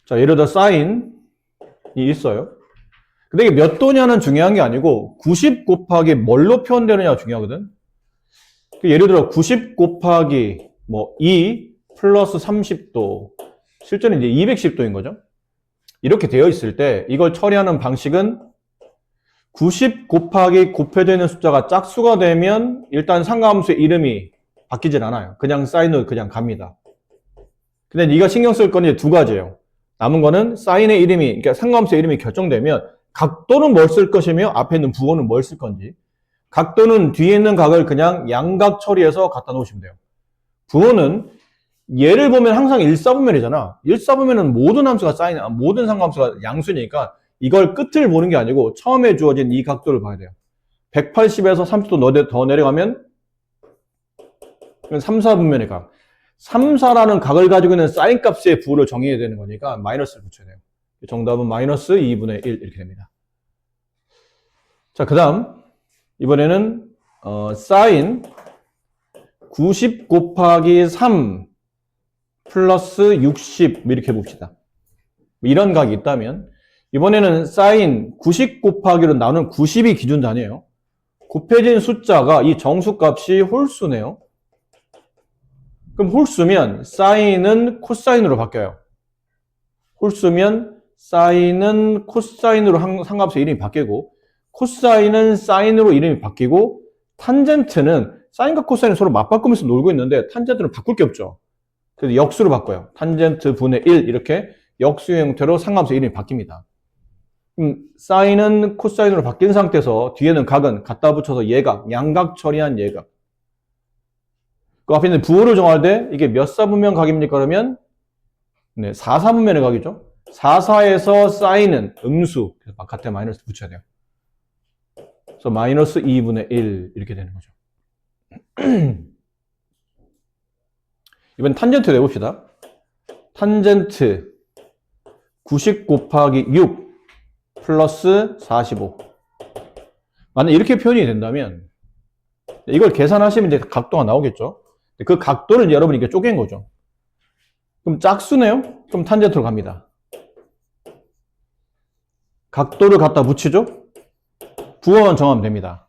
자, 예를 들어 사인이 있어요. 근데 이게 몇 도냐는 중요한 게 아니고 90 곱하기 뭘로 표현되느냐가 중요하거든. 예를 들어 90 곱하기 뭐 2 플러스 30도, 실제는 이제 210도인 거죠. 이렇게 되어 있을 때 이걸 처리하는 방식은 90 곱하기 곱해져 있는 숫자가 짝수가 되면 일단 상가함수의 이름이 바뀌질 않아요. 그냥 사인으로 그냥 갑니다. 근데 네가 신경 쓸 건 이제 두 가지예요. 남은 거는 사인의 이름이, 그러니까 상가함수의 이름이 결정되면 각도는 뭘 쓸 것이며 앞에 있는 부호는 뭘 쓸 건지. 각도는 뒤에 있는 각을 그냥 양각 처리해서 갖다 놓으시면 돼요. 부호는 얘를 보면 항상 1사분면이잖아. 1사분면은 모든 함수가 사인, 모든 상가함수가 양수니까 이걸 끝을 보는 게 아니고 처음에 주어진 이 각도를 봐야 돼요. 180에서 30도 더 내려가면 3, 4분면의 각. 3, 4라는 각을 가지고 있는 사인 값의 부호를 정의해야 되는 거니까 마이너스를 붙여야 돼요. 정답은 마이너스 2분의 1 이렇게 됩니다. 자, 그 다음 이번에는 사인 90 곱하기 3 플러스 60 이렇게 봅시다. 이런 각이 있다면 이번에는 사인 90 곱하기로 나눈 90이 기준 단위예요. 곱해진 숫자가 이 정수값이 홀수네요. 그럼 홀수면 사인은 코사인으로 바뀌어요. 홀수면 사인은 코사인으로 상관없이 이름이 바뀌고 코사인은 사인으로 이름이 바뀌고 탄젠트는 사인과 코사인이 서로 맞바꾸면서 놀고 있는데 탄젠트는 바꿀 게 없죠. 그래서 역수로 바꿔요. 탄젠트 분의 1 이렇게 역수의 형태로 상관없이 이름이 바뀝니다. 사인은 코사인으로 바뀐 상태에서 뒤에는 각은 갖다 붙여서 예각, 양각 처리한 예각. 그 앞에 있는 부호를 정할 때 이게 몇 사분면 각입니까? 그러면 네, 4사분면의 각이죠. 4사에서 사인은 음수, 그래서 바깥에 마이너스 붙여야 돼요. 그래서 마이너스 2분의 1 이렇게 되는 거죠. 이번 탄젠트 내봅시다. 탄젠트 90 곱하기 6 플러스 45. 만약 이렇게 표현이 된다면 이걸 계산하시면 이제 각도가 나오겠죠. 그 각도를 여러분이 이렇게 쪼갠 거죠. 그럼 짝수네요? 그럼 탄젠트로 갑니다. 각도를 갖다 붙이죠? 부호만 정하면 됩니다.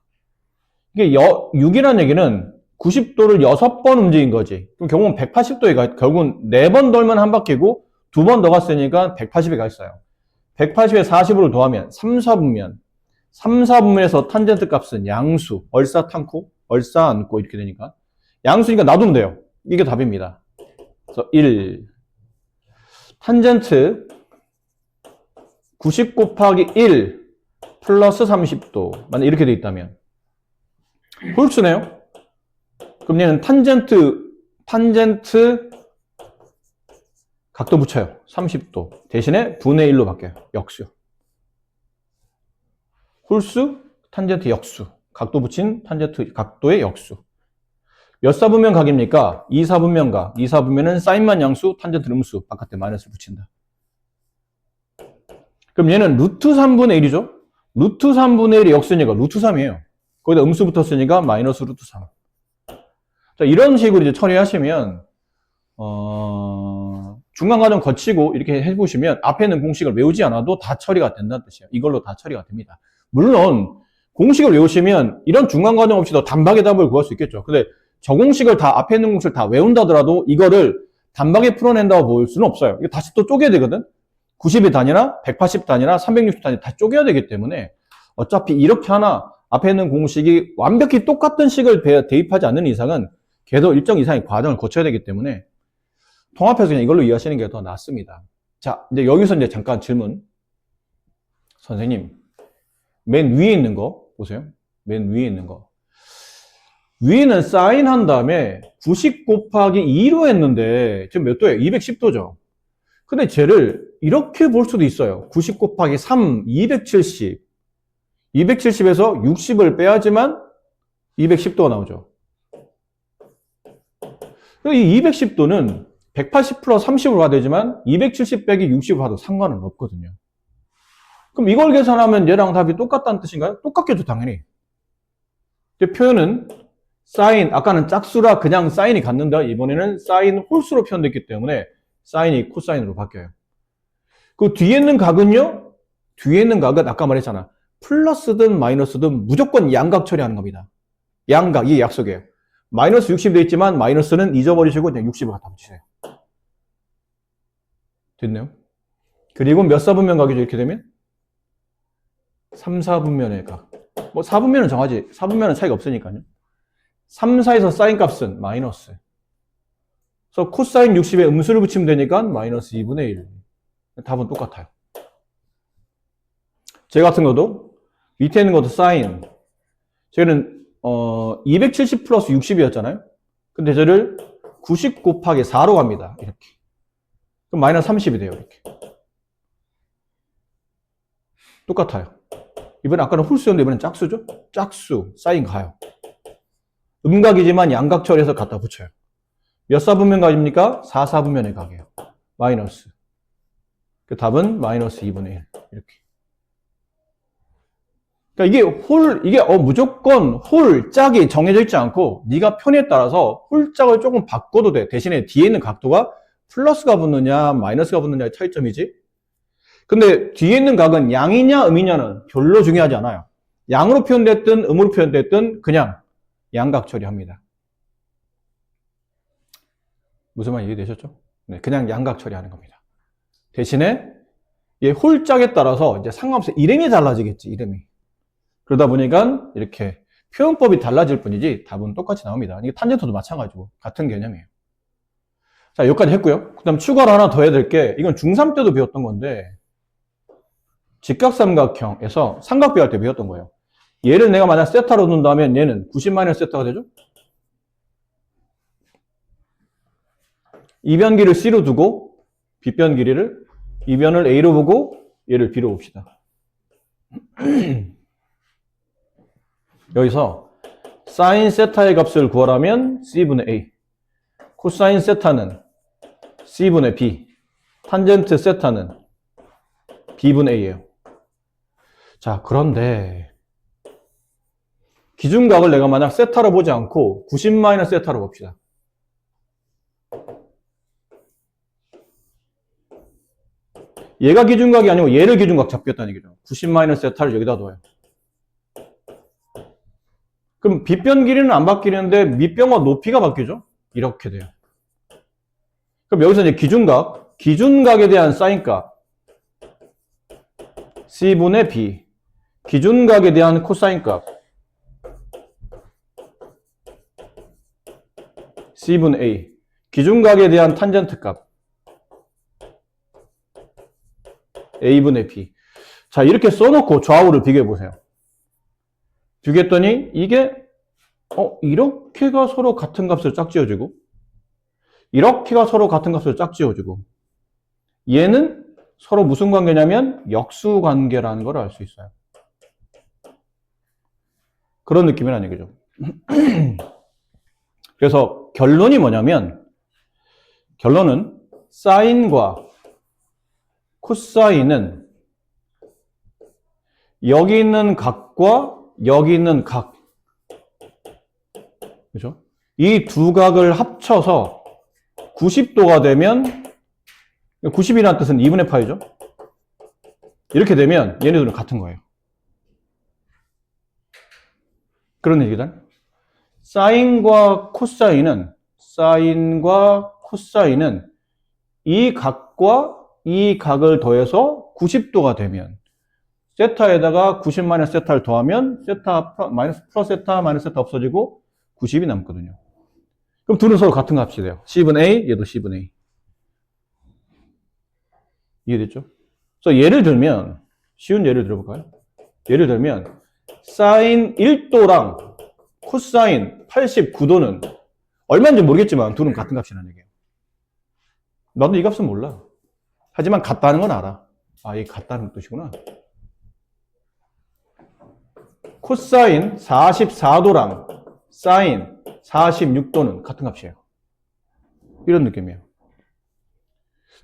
이게 6이라는 얘기는 90도를 6번 움직인 거지. 그럼 결국은 180도에 가, 결국은 4번 돌면 한 바퀴고 2번 더 갔으니까 180에 가 있어요. 180에 40으로 더하면 3, 4분면. 3, 4분면에서 탄젠트 값은 양수, 얼싸탄코, 얼싸안고 이렇게 되니까. 양수니까 놔두면 돼요. 이게 답입니다. 그래서 1. 탄젠트 90 곱하기 1 플러스 30도. 만약 이렇게 돼 있다면. 홀수네요. 그럼 얘는 탄젠트 각도 붙여요. 30도. 대신에 분의 1로 바뀌어요. 역수. 홀수, 탄젠트 역수. 각도 붙인 탄젠트 각도의 역수. 몇 사분면 각입니까? 2사분면 각. 2사분면은 사인만 양수, 탄젠트 음수. 바깥에 마이너스를 붙인다. 그럼 얘는 루트 3분의 1이죠? 루트 3분의 1이 역수니까 루트 3이에요. 거기다 음수 붙었으니까 마이너스 루트 3. 자, 이런 식으로 이제 처리하시면, 중간 과정 거치고 이렇게 해보시면 앞에 있는 공식을 외우지 않아도 다 처리가 된다는 뜻이에요. 이걸로 다 처리가 됩니다. 물론, 공식을 외우시면 이런 중간 과정 없이도 단박에 답을 구할 수 있겠죠. 근데 저 공식을 다, 앞에 있는 공식을 다 외운다더라도 이거를 단박에 풀어낸다고 볼 수는 없어요. 이거 다시 또 쪼개야 되거든? 90의 단위나 180 단위나 360 단위 다 쪼개야 되기 때문에 어차피 이렇게 하나 앞에 있는 공식이 완벽히 똑같은 식을 대입하지 않는 이상은 계속 일정 이상의 과정을 거쳐야 되기 때문에 통합해서 그냥 이걸로 이해하시는 게 더 낫습니다. 자, 이제 여기서 이제 잠깐 질문. 선생님, 맨 위에 있는 거 보세요. 맨 위에 있는 거. 위에는 사인한 다음에 90 곱하기 2로 했는데 지금 몇 도예요? 210도죠. 근데 쟤를 이렇게 볼 수도 있어요. 90 곱하기 3, 270. 270에서 60을 빼야지만 210도가 나오죠. 이 210도는 180 플러스 30으로 가야 되지만 270 빼기 60으로 가도 상관은 없거든요. 그럼 이걸 계산하면 얘랑 답이 똑같다는 뜻인가요? 똑같겠죠, 당연히. 표현은 사인, 아까는 짝수라 그냥 사인이 갔는데 이번에는 사인 홀수로 표현됐기 때문에 사인이 코사인으로 바뀌어요. 그 뒤에 있는 각은요? 뒤에 있는 각은 아까 말했잖아. 플러스든 마이너스든 무조건 양각 처리하는 겁니다. 양각, 이게 약속이에요. 마이너스 60 돼 있지만 마이너스는 잊어버리시고 그냥 60을 갖다 붙이세요. 됐네요. 그리고 몇 사분면 각이죠, 이렇게 되면? 3, 4분면의 각. 뭐 4분면은 정하지. 4분면은 차이가 없으니까요. 3, 4에서 사인 값은 마이너스. 그래서 코사인 60에 음수를 붙이면 되니까 마이너스 2분의 1. 답은 똑같아요. 제 같은 것도 밑에 있는 것도 사인. 저희는 270 플러스 60이었잖아요. 근데 저를 90 곱하기 4로 갑니다. 이렇게. 그럼 마이너스 30이 돼요. 이렇게. 똑같아요. 이번에 아까는 홀수였는데 이번엔 짝수죠? 짝수. 사인 가요. 음각이지만 양각 처리해서 갖다 붙여요. 몇 사분면 각입니까? 4, 4분면의 각이에요. 마이너스. 그 답은 마이너스 2분의 1. 이렇게. 그러니까 이게 무조건 홀, 짝이 정해져 있지 않고 네가 편에 따라서 홀짝을 조금 바꿔도 돼. 대신에 뒤에 있는 각도가 플러스가 붙느냐 마이너스가 붙느냐의 차이점이지. 근데 뒤에 있는 각은 양이냐 음이냐는 별로 중요하지 않아요. 양으로 표현됐든 음으로 표현됐든 그냥 양각 처리합니다. 무슨 말 이해되셨죠? 네, 그냥 양각 처리하는 겁니다. 대신에 이 홀짝에 따라서 이제 상관없이 이름이 달라지겠지, 이름이. 그러다 보니까 이렇게 표현법이 달라질 뿐이지 답은 똑같이 나옵니다. 이게 탄젠트도 마찬가지고 같은 개념이에요. 자, 여기까지 했고요. 그 다음 추가로 하나 더 해야 될 게 이건 중3 때도 배웠던 건데 직각삼각형에서 삼각비할 때 배웠던 거예요. 얘를 내가 만약 세타로 둔다면 얘는 90-세타가 되죠? 이변 길이를 C로 두고 빗변 길이를 이변을 A로 보고 얘를 B로 봅시다. 여기서 사인 세타의 값을 구하라면 C분의 A, 코사인 세타는 C분의 B, 탄젠트 세타는 B분의 A예요. 자, 그런데 기준각을 내가 만약 세타로 보지 않고 90-세타로 봅시다. 얘가 기준각이 아니고 얘를 기준각 잡겠다는 얘기죠. 90-세타를 여기다 둬요. 그럼 빗변 길이는 안 바뀌는데 밑변과 높이가 바뀌죠? 이렇게 돼요. 그럼 여기서 이제 기준각에 대한 사인값 C분의 B, 기준각에 대한 코사인값 C분의 A, 기준각에 대한 탄젠트값 A분의 B. 자, 이렇게 써놓고 좌우를 비교해보세요. 비교했더니 이게 이렇게가 서로 같은 값을 짝지어주고 이렇게가 서로 같은 값을 짝지어주고 얘는 서로 무슨 관계냐면 역수 관계라는 걸 알 수 있어요. 그런 느낌이라는 얘기죠. 그래서 결론이 뭐냐면 결론은 사인과 코사인은 여기 있는 각과 여기 있는 각, 그죠? 이 두 각을 합쳐서 90도가 되면 90이라는 뜻은 2분의 파이죠. 이렇게 되면 얘네들은 같은 거예요. 그런 얘기다. 사인과 코사인은 이 각과 이 각을 더해서 90도가 되면 세타에다가 90-세타를 더하면 세타 플러스 세타 마이너스 세타 없어지고 90이 남거든요. 그럼 둘은 서로 같은 값이 돼요. C분의 A, 얘도 C분의 A. 이해됐죠? 그래서 예를 들면 쉬운 예를 들어볼까요? 예를 들면 사인 1도랑 코사인 89도는 얼마인지 모르겠지만 둘은 같은 값이라는 얘기예요. 나도 이 값은 몰라. 하지만 같다는 건 알아. 아, 이게 같다는 뜻이구나. 코사인 44도랑 사인 46도는 같은 값이에요. 이런 느낌이에요.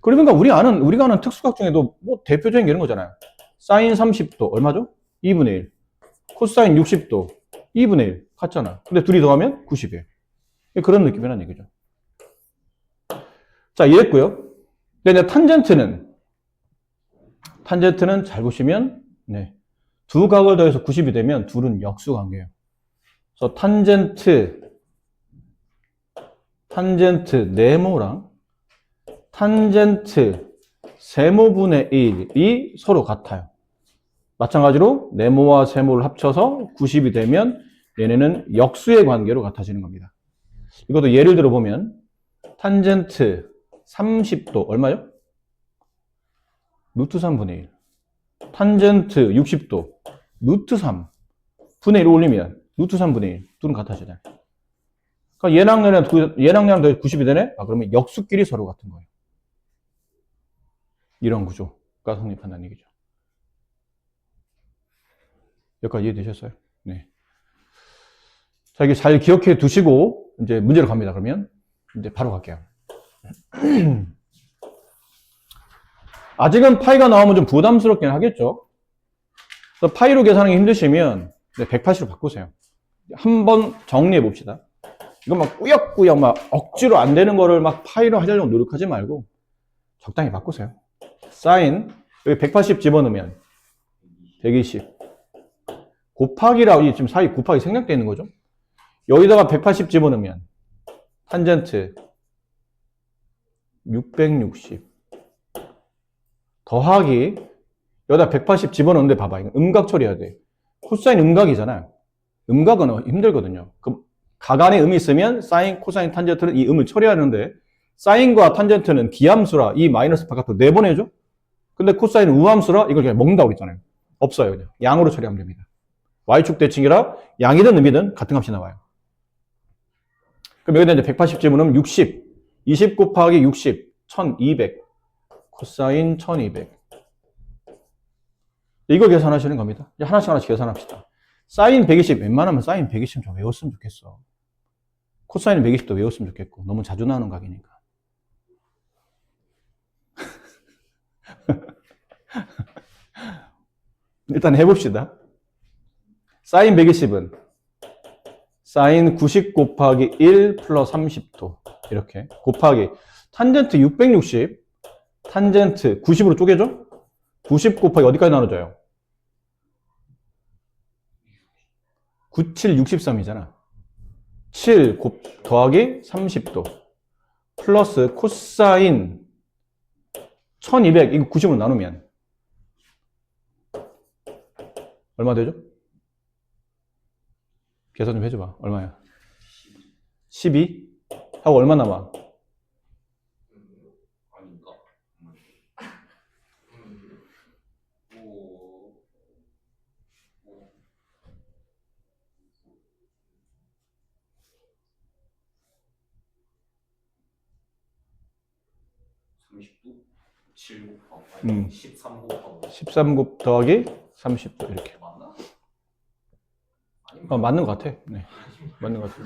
그러니까 우리가 아는 특수각 중에도 뭐 대표적인 게 이런 거잖아요. 사인 30도 얼마죠? 2분의 1. 코사인 60도 2분의 1 같잖아. 근데 둘이 더하면 90이에요. 그런 느낌이라는 얘기죠. 자, 이해했고요. 근데 이제 탄젠트는 탄젠트는 잘 보시면 네. 두 각을 더해서 90이 되면 둘은 역수 관계예요. 그래서 탄젠트 네모랑 탄젠트 세모분의 1이 서로 같아요. 마찬가지로 네모와 세모를 합쳐서 90이 되면 얘네는 역수의 관계로 같아지는 겁니다. 이것도 예를 들어 보면 탄젠트 30도 얼마요? 루트 3분의 1. 탄젠트 60도 루트 3 분의 1을 올리면 루트 3분의 1 둘은 같아지잖아요. 그러니까 얘랑 얘랑 90이 되네? 그러면 역수끼리 서로 같은 거예요. 이런 구조가 성립한다는 얘기죠. 여기까지 이해되셨어요? 네. 자, 이게 잘 기억해 두시고 이제 문제로 갑니다. 그러면 이제 바로 갈게요. 아직은 파이가 나오면 좀 부담스럽긴 하겠죠. 그래서 파이로 계산하기 힘드시면 180으로 바꾸세요. 한번 정리해 봅시다. 이거 막 꾸역꾸역 막 억지로 안 되는 거를 막 파이로 하려고 노력하지 말고 적당히 바꾸세요. 사인 여기 180 집어넣으면 120 곱하기라고 지금 사이 곱하기 생략되어 있는 거죠. 여기다가 180 집어넣으면 탄젠트 660 더하기 여기다 180 집어넣는데 봐봐. 이거 음각 처리해야 돼. 코사인 음각이잖아요. 음각은 힘들거든요. 그럼 각 안에 음이 있으면 사인, 코사인, 탄젠트는 이 음을 처리하는데 사인과 탄젠트는 기함수라 이 마이너스 바깥으로 내보내죠. 근데 코사인은 우함수라 이걸 그냥 먹는다고 그랬잖아요. 없어요. 그냥 양으로 처리하면 됩니다. y축 대칭이라 양이든 음이든 같은 값이 나와요. 그럼 여기다 이제 180 집어넣으면 60 20 곱하기 60 1200 코사인 1200 이걸 계산하시는 겁니다. 이제 하나씩 계산합시다. 사인 120 웬만하면 사인 120 좀 외웠으면 좋겠어. 코사인 120도 외웠으면 좋겠고 너무 자주 나오는 각이니까. 일단 해봅시다. 사인 120은 사인 90 곱하기 1 플러스 30도 이렇게 곱하기 탄젠트 660 탄젠트 90으로 쪼개죠? 90 곱하기 어디까지 나눠져요? 97, 63이잖아. 7 더하기 30도 플러스 코사인 1200 이거 90으로 나누면 얼마 되죠? 계산 좀 해줘봐. 얼마야? 12? 하고 얼마 남아? 아닌가? 30도? 7 곱하고 아니 13 곱하고 13 곱 더하기 30도 이렇게. 맞나? 맞는 것 같아. 네. 맞는 것 같아.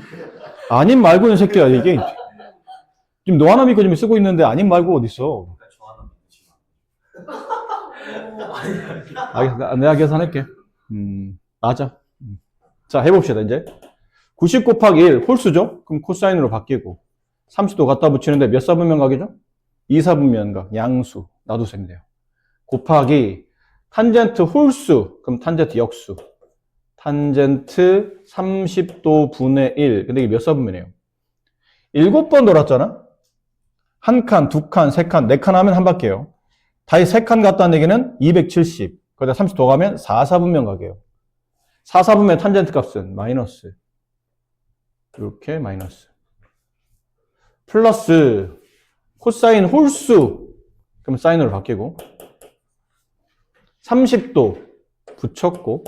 아님 말고는 새끼야 이게. 지금 너 하나 믿고 지금 쓰고 있는데 아님 말고 어딨어. 저 하나 믿지만 알겠어. 내가 계산할게. 맞아. 자, 해봅시다, 이제. 90 곱하기 1, 홀수죠? 그럼 코사인으로 바뀌고. 30도 갖다 붙이는데 몇 사분면각이죠? 2사분면각, 양수. 놔두시면 돼요. 곱하기 탄젠트 홀수, 그럼 탄젠트 역수. 탄젠트 30도 분의 1. 근데 이게 몇 사분면이에요? 7번 돌았잖아? 한 칸, 두 칸, 세 칸, 네 칸 하면 한 바퀴예요. 다시 세 칸 갔다는 얘기는 270. 거기다 30 더가면 4사분면각이에요. 4사분면 탄젠트 값은 마이너스. 이렇게 마이너스. 플러스 코사인 홀수. 그럼 사인으로 바뀌고 30도 붙였고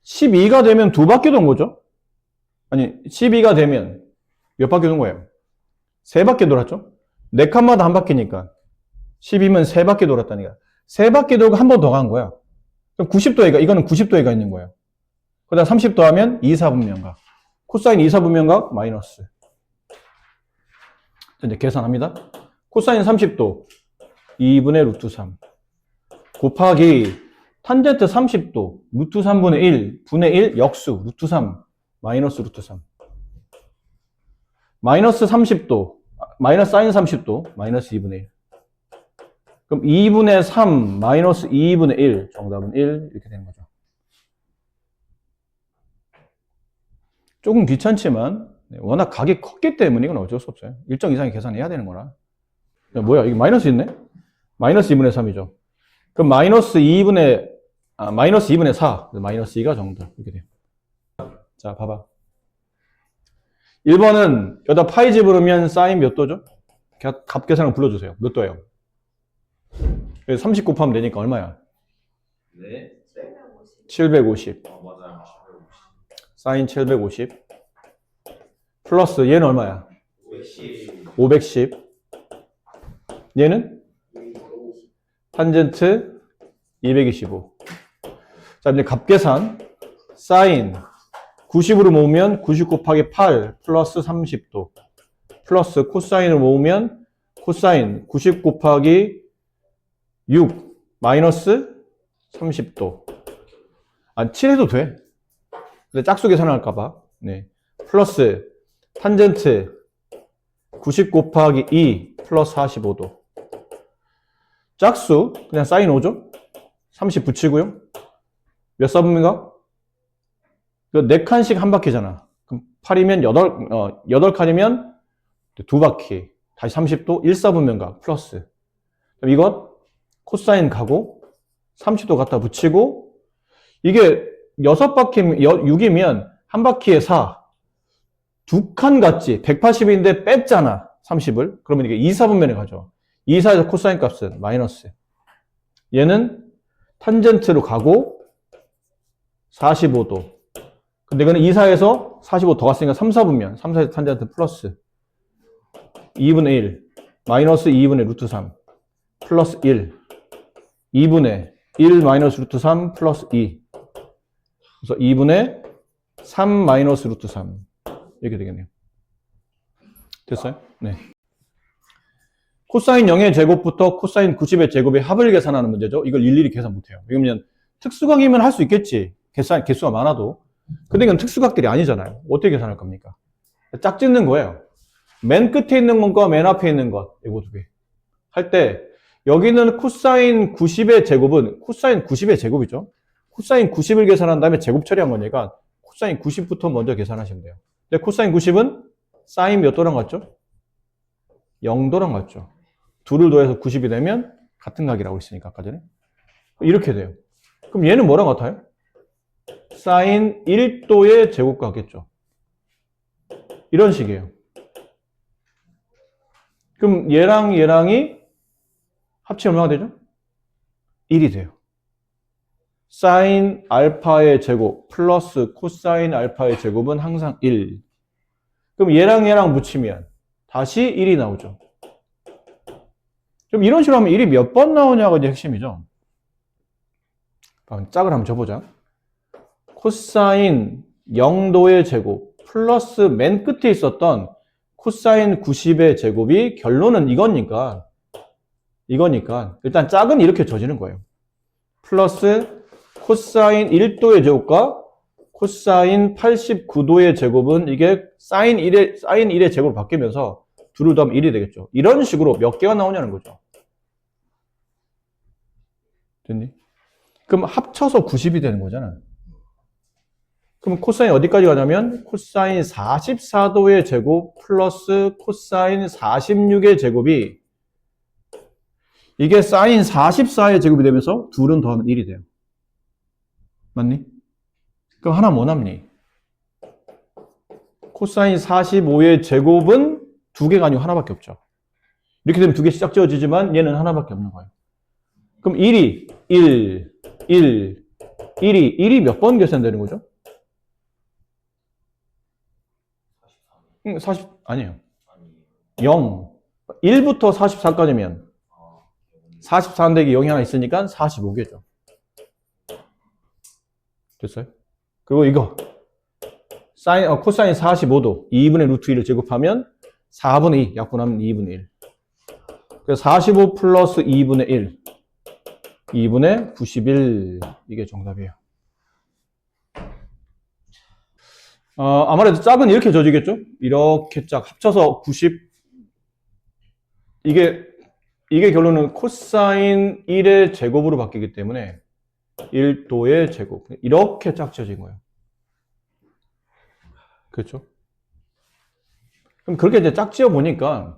12가 되면 두 바퀴 돈 거죠? 아니 12가 되면 몇 바퀴 돈 거예요? 세 바퀴 돌았죠? 네 칸마다 한 바퀴니까 12면 세 바퀴 돌았다니까. 세 바퀴 돌고 한 번 더 간 거야. 그럼 90도에가 이거는 90도에가 있는 거예요. 그다음 30도 하면 2사분면각. 코사인 2사분면각 마이너스. 이제 계산합니다. 코사인 30도 2분의 루트 3 곱하기 탄젠트 30도 루트 3분의 1 분의 1 역수 루트 3 마이너스 루트 3 마이너스 30도 마이너스 사인 30도 마이너스 2분의 1 그럼 2분의 3 마이너스 2분의 1 정답은 1 이렇게 되는 거죠. 조금 귀찮지만 워낙 각이 컸기 때문에 이건 어쩔 수 없어요. 일정 이상의 계산해야 되는 거라. 야, 뭐야 이게 마이너스 있네? 마이너스 2분의 3이죠. 그럼 마이너스 2분의 4 마이너스 2가 정답 이렇게 돼요. 자 봐봐. 1번은 여기다 파이 집으면 사인 몇 도죠? 값 계산을 불러주세요. 몇 도예요? 30 곱하면 되니까 얼마야? 네. 750. 맞아요. 사인 750. 플러스 얘는 얼마야? 510. 510. 얘는? 탄젠트 225. 자, 이제 값 계산. 사인 90으로 모으면 90 곱하기 8 플러스 30도. 플러스 코사인을 모으면 코사인 90 곱하기 6 마이너스 30도. 7해도 돼. 근데 짝수 계산할까봐. 네. 플러스 탄젠트 90 곱하기 2 플러스 45도. 짝수 그냥 사인 5죠? 30 붙이고요. 몇 사분인가? 4칸씩 한 바퀴잖아. 그럼 8이면 8칸이면 2바퀴. 다시 30도 1사분면각 플러스. 그럼 이것 코사인 가고 30도 갖다 붙이고 이게 6이면 한 바퀴에 4. 2칸 같지? 180인데 뺐잖아. 30을. 그러면 이게 2사분면에 가죠. 2사에서 코사인 값은 마이너스. 얘는 탄젠트로 가고 45도. 근데 이거는 2사에서 45 더 갔으니까 3, 4분면. 3, 4에서 탄젠트 플러스 2분의 1 마이너스 2분의 루트 3 플러스 1 2분의 1 마이너스 루트 3 플러스 2 그래서 2분의 3 마이너스 루트 3 이렇게 되겠네요. 됐어요? 네. 코사인 0의 제곱부터 코사인 90의 제곱의 합을 계산하는 문제죠. 이걸 일일이 계산 못해요. 왜냐면 특수각이면 할 수 있겠지. 개수가 많아도. 근데 이건 특수각들이 아니잖아요. 어떻게 계산할 겁니까? 짝 짓는 거예요. 맨 끝에 있는 것과 맨 앞에 있는 것, 이거 두 개. 할 때, 여기는 코사인 90의 제곱은, 코사인 90의 제곱이죠. 코사인 90을 계산한 다음에 제곱 처리한 거니까, 코사인 90부터 먼저 계산하시면 돼요. 근데 코사인 90은 사인 몇 도랑 같죠? 0도랑 같죠. 둘을 더해서 90이 되면 같은 각이라고 했으니까, 아까 전에. 이렇게 돼요. 그럼 얘는 뭐랑 같아요? 사인 1도의 제곱과 같겠죠. 이런 식이에요. 그럼 얘랑 얘랑이 합치면 얼마가 되죠? 1이 돼요. 사인 알파의 제곱 플러스 코사인 알파의 제곱은 항상 1. 그럼 얘랑 얘랑 붙이면 다시 1이 나오죠. 그럼 이런 식으로 하면 1이 몇 번 나오냐가 이제 핵심이죠. 짝을 한번 줘보자. 코사인 0도의 제곱 플러스 맨 끝에 있었던 코사인 90의 제곱이 결론은 이거니까 일단 짝은 이렇게 줘지는 거예요. 플러스 코사인 1도의 제곱과 코사인 89도의 제곱은 이게 사인 1의 제곱으로 바뀌면서 둘을 더하면 1이 되겠죠. 이런 식으로 몇 개가 나오냐는 거죠. 됐니? 그럼 합쳐서 90이 되는 거잖아. 그럼 코사인 어디까지 가냐면 코사인 44도의 제곱 플러스 코사인 46의 제곱이 이게 사인 44의 제곱이 되면서 둘은 더하면 1이 돼요. 맞니? 그럼 하나 뭐 남니? 코사인 45의 제곱은 두 개가 아니고 하나밖에 없죠. 이렇게 되면 두 개씩 짝 지어지지만 얘는 하나밖에 없는 거예요. 그럼 1이 1이 몇 번 계산되는 거죠? 40 아니에요. 0. 1부터 44까지면 44 더하기 0이 하나 있으니까 45개죠. 됐어요? 그리고 이거 코사인 45도 2분의 루트 1을 제곱하면 4분의 2 약분하면 2분의 1. 그래서 45 플러스 2분의 1 2분의 91 이게 정답이에요. 아무래도 짝은 이렇게 져지겠죠? 이렇게 짝 합쳐서 90 이게 이게 결론은 코사인 1의 제곱으로 바뀌기 때문에 1도의 제곱. 이렇게 짝지어진 거예요. 그렇죠? 그럼 그렇게 이제 짝지어 보니까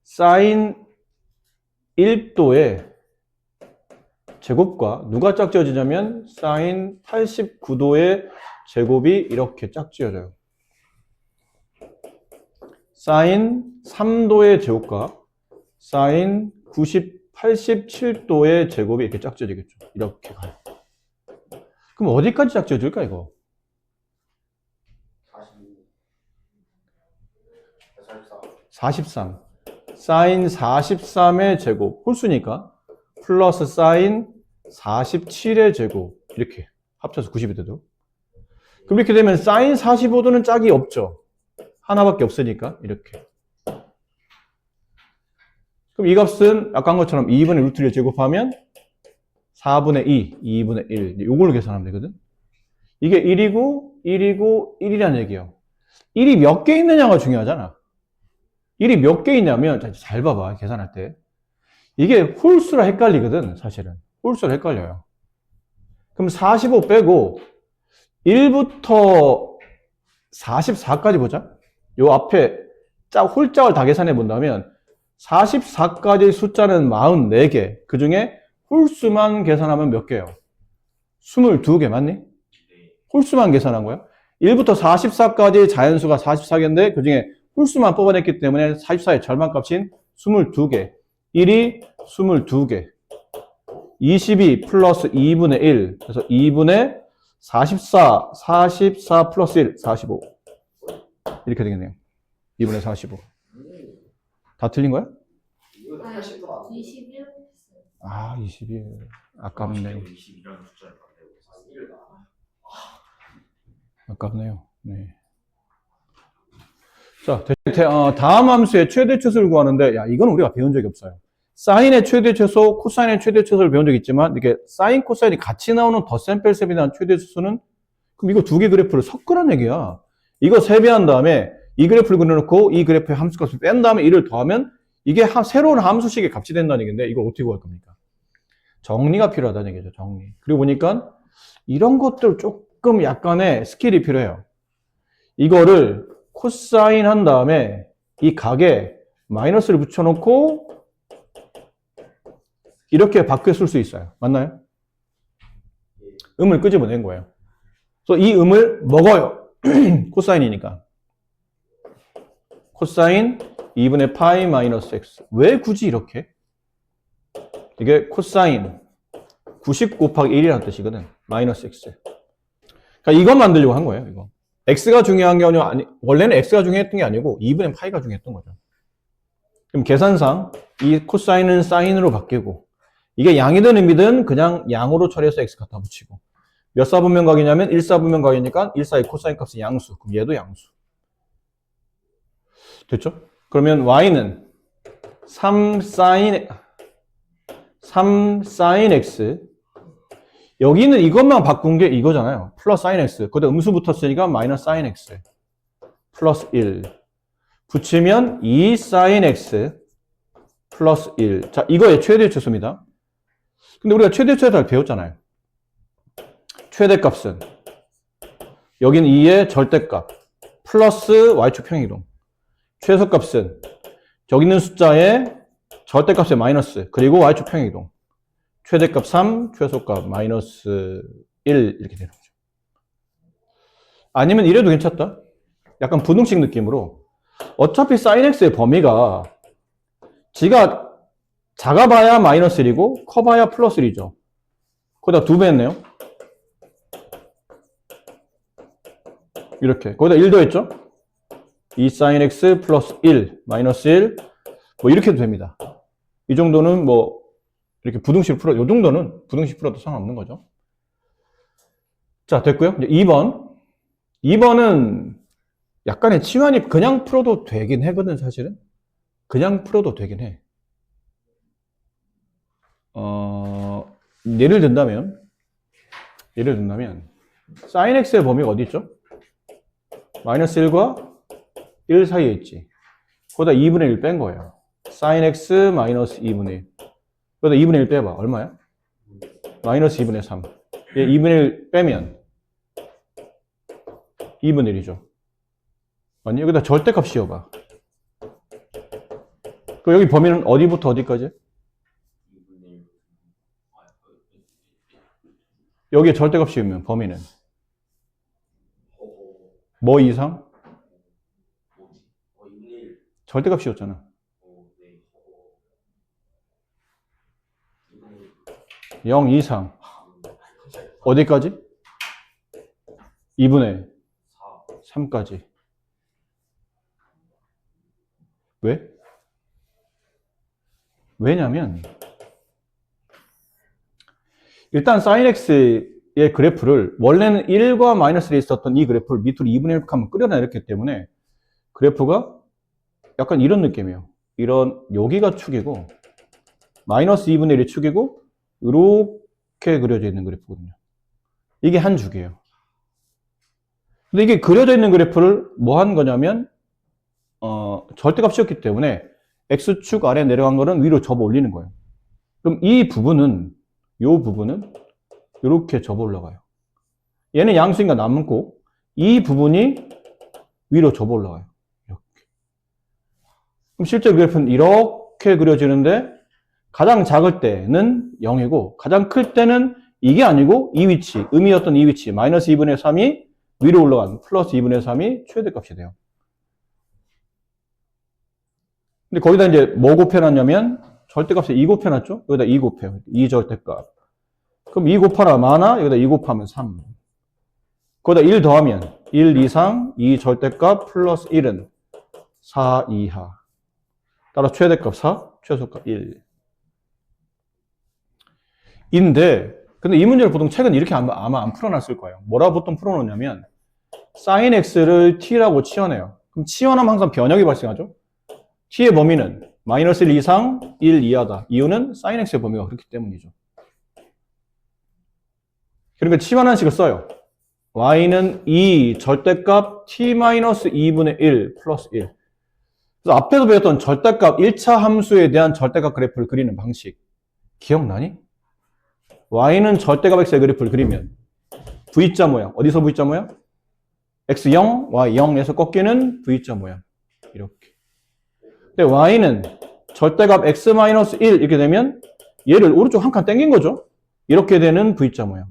사인 1도의 제곱과 누가 짝지어지냐면 사인 89도의 제곱이 이렇게 짝지어져요. 사인 3도의 제곱과 사인 87도의 제곱이 이렇게 짝지어지겠죠. 이렇게 가요. 그럼 어디까지 짝지어질까 이거? 43. 사인 43의 제곱 홀수니까 플러스 사인 47의 제곱 이렇게 합쳐서 90이 되죠. 그럼 이렇게 되면 사인 45도는 짝이 없죠. 하나밖에 없으니까 이렇게. 그럼 이 값은 아까 한 것처럼 2분의 루트를 제곱하면 4분의 2, 2분의 1 이걸로 계산하면 되거든. 이게 1이고 1이란 얘기예요. 1이 몇 개 있느냐가 중요하잖아. 1이 몇 개 있냐면 잘 봐봐 계산할 때 이게 홀수라 헷갈리거든. 사실은 홀수라 헷갈려요. 그럼 45 빼고 1부터 44까지 보자. 요 앞에 홀짝을 다 계산해 본다면 44까지 숫자는 44개. 그 중에 홀수만 계산하면 몇 개예요? 22개 맞니? 홀수만 계산한 거야. 1부터 44까지 자연수가 44개인데 그 중에 홀수만 뽑아냈기 때문에 44의 절반값인 22개. 1이 22개. 22 플러스 2분의 1. 그래서 2분의 44 플러스 1, 45. 이렇게 되겠네요. 2분의 45. 다 틀린 거야? 이거 80도 안 돼. 21 했어요. 아, 21. 아깝네요. 22라는 숫자를 만들고 41을 아깝네요. 네. 자, 다음 함수의 최대 최소를 구하는데, 야, 이건 우리가 배운 적이 없어요. 사인의 최대 최소, 코사인의 최대 최소를 배운 적이 있지만, 이렇게 사인, 코사인이 같이 나오는 덧셈뺄셈에 대한 최대 최소는, 그럼 이거 두 개 그래프를 섞으란 얘기야. 이거 세배한 다음에 이 그래프를 그려놓고 이 그래프의 함수값을 뺀 다음에 이를 더하면 이게 새로운 함수식의 값이 된다는 얘기인데, 이걸 어떻게 구할 겁니까? 정리가 필요하다는 얘기죠, 정리. 그리고 보니까 이런 것들 조금 약간의 스킬이 필요해요. 이거를 코사인 한 다음에 이 각에 마이너스를 붙여놓고 이렇게 바뀌어 쓸 수 있어요. 맞나요? 음을 끄집어낸 거예요. 그래서 이 음을 먹어요. 코사인이니까. 코사인 2분의 파이 마이너스 x. 왜 굳이 이렇게? 이게 코사인 90 곱하기 1이라는 뜻이거든. 마이너스 x. 그러니까 이거 만들려고 한 거예요. 이거. x가 중요한 게 아니, 원래는 x가 중요했던 게 아니고 2분의 파이가 중요했던 거죠. 그럼 계산상 이 코사인은 사인으로 바뀌고 이게 양이든 음이든 그냥 양으로 처리해서 x 갖다 붙이고 몇 사분면각이냐면 1사분면각이니까 1사의 코사인 값은 양수. 그럼 얘도 양수. 됐죠? 그러면 y는 3sin x 여기는 이것만 바꾼 게 이거잖아요. 플러스 sin x. 거기다 음수 붙었으니까 마이너스 sin x. 플러스 1. 붙이면 2 sin x 플러스 1. 자, 이거의 최대 최소입니다. 근데 우리가 최대 최소를 배웠잖아요. 최대값은 여기는 2의 절대값 플러스 y축 평이동. 최소값은 저기 있는 숫자의 절대값의 마이너스 그리고 y축 평이동. 최대값 3, 최소값 마이너스 1 이렇게 되는 거죠. 아니면 이래도 괜찮다. 약간 부등식 느낌으로 어차피 sin x의 범위가 지가 작아봐야 마이너스 1이고 커봐야 플러스 1이죠. 거기다 2배 했네요. 이렇게 거기다 1 더했죠. 2 sin x 플러스 1 마이너스 1 뭐 이렇게 해도 됩니다. 이 정도는 뭐 이렇게 부등식 풀어, 요 정도는 부등식 풀어도 상관없는 거죠. 자, 됐고요. 이제 2번. 2번은 약간의 치환이 그냥 풀어도 되긴 하거든, 사실은. 그냥 풀어도 되긴 해. 예를 든다면, sin x의 범위가 어디 있죠? 마이너스 1과 1 사이에 있지. 거기다 2분의 1 뺀 거예요. sin x 마이너스 2분의 1. 그러다 2분의 1 빼봐. 얼마야? 마이너스 2분의 3. 얘 2분의 1 빼면 2분의 1이죠. 아니, 여기다 절대값 씌워봐. 그 여기 범위는 어디부터 어디까지? 여기에 절대값 씌우면 범위는 뭐 이상? 절대값 씌웠잖아. 0 이상. 어디까지? 2분의 3까지. 왜? 왜냐면 일단 sin x의 그래프를 원래는 1과 마이너스에 있었던 이 그래프를 밑으로 2분의 1 하면 끌어내렸기 때문에 그래프가 약간 이런 느낌이에요. 이런 여기가 축이고 마이너스 2분의 1이 축이고 이렇게 그려져 있는 그래프거든요. 이게 한 줄기예요. 근데 이게 그려져 있는 그래프를 뭐 한 거냐면 절대값이었기 때문에 x축 아래 내려간 거는 위로 접어 올리는 거예요. 그럼 이 부분은 이렇게 접어 올라가요. 얘는 양수니까 남고 이 부분이 위로 접어 올라가요. 이렇게. 그럼 실제 그래프는 이렇게 그려지는데 가장 작을 때는 0이고 가장 클 때는 이게 아니고 이 위치, 음이었던 이 위치 마이너스 2분의 3이 위로 올라간 플러스 2분의 3이 최대값이 돼요. 근데 거기다 이제 뭐 곱해놨냐면 절대값에 2 곱해놨죠? 여기다 2 곱해요. 2 절대값. 그럼 2 곱하라 많아? 여기다 2 곱하면 3. 거기다 1 더하면 1 이상 2 절대값 플러스 1은 4 이하. 따라 최대값 4, 최소값 1. 인데 근데 이 문제를 보통 최근 이렇게 아마 안 풀어놨을 거예요. 뭐라 보통 풀어놓냐면 sin x를 t라고 치환해요. 그럼 치환하면 항상 변형이 발생하죠. t의 범위는 마이너스 1 이상 1 이하다. 이유는 sin x의 범위가 그렇기 때문이죠. 그러니까 치환한 식을 써요. y는 2 절대값 t-2분의 1 플러스 1. 그래서 앞에서 배웠던 절대값 1차 함수에 대한 절대값 그래프를 그리는 방식. 기억나니? y는 절대값 x의 그래프를 그리면 V자 모양. 어디서 V자 모양? x0, y0에서 꺾이는 V자 모양. 이렇게. 근데 y는 절대값 x-1 이렇게 되면 얘를 오른쪽 한 칸 당긴 거죠. 이렇게 되는 V자 모양.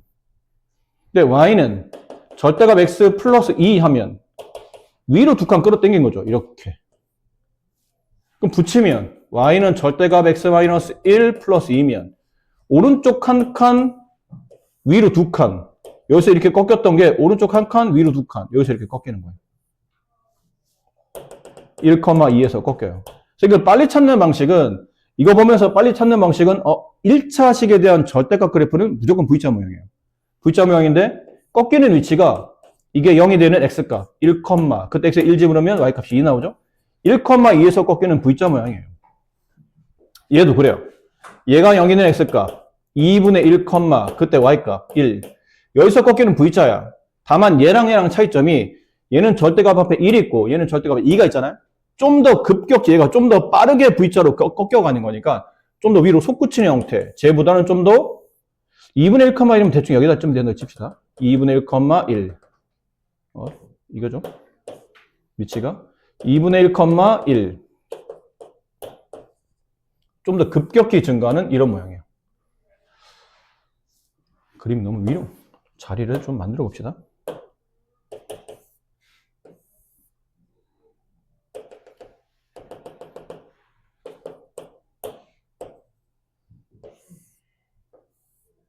근데 y는 절대값 x 플러스 2 하면 위로 두 칸 끌어 당긴 거죠. 이렇게. 그럼 붙이면 y는 절대값 x-1 플러스 2면 오른쪽 한 칸, 위로 두 칸. 여기서 이렇게 꺾였던 게 오른쪽 한 칸, 위로 두 칸. 여기서 이렇게 꺾이는 거예요. 1,2에서 꺾여요. 그래서 이걸 빨리 찾는 방식은 이거 보면서 빨리 찾는 방식은 1차 식에 대한 절대값 그래프는 무조건 V자 모양이에요. V자 모양인데 꺾이는 위치가 이게 0이 되는 x값 1, 그때 x에 1 집으면 y값이 2 나오죠. 1,2에서 꺾이는 V자 모양이에요. 얘도 그래요. 얘가 0이 되는 x값 2분의 1, 그때 y값 1. 여기서 꺾이는 V자야. 다만 얘랑 차이점이 얘는 절대값 앞에 1이 있고 얘는 절대값 2가 있잖아요. 좀 더 급격히 얘가 좀 더 빠르게 V자로 꺾여가는 거니까 좀 더 위로 솟구치는 형태. 쟤보다는 좀 더 2분의 1,1이면 대충 여기다 좀 된다 칩시다. 2분의 1,1. 이거죠? 위치가 2분의 1,1. 좀 더 급격히 증가하는 이런 모양이에요. 그림 너무 위로. 자리를 좀 만들어 봅시다.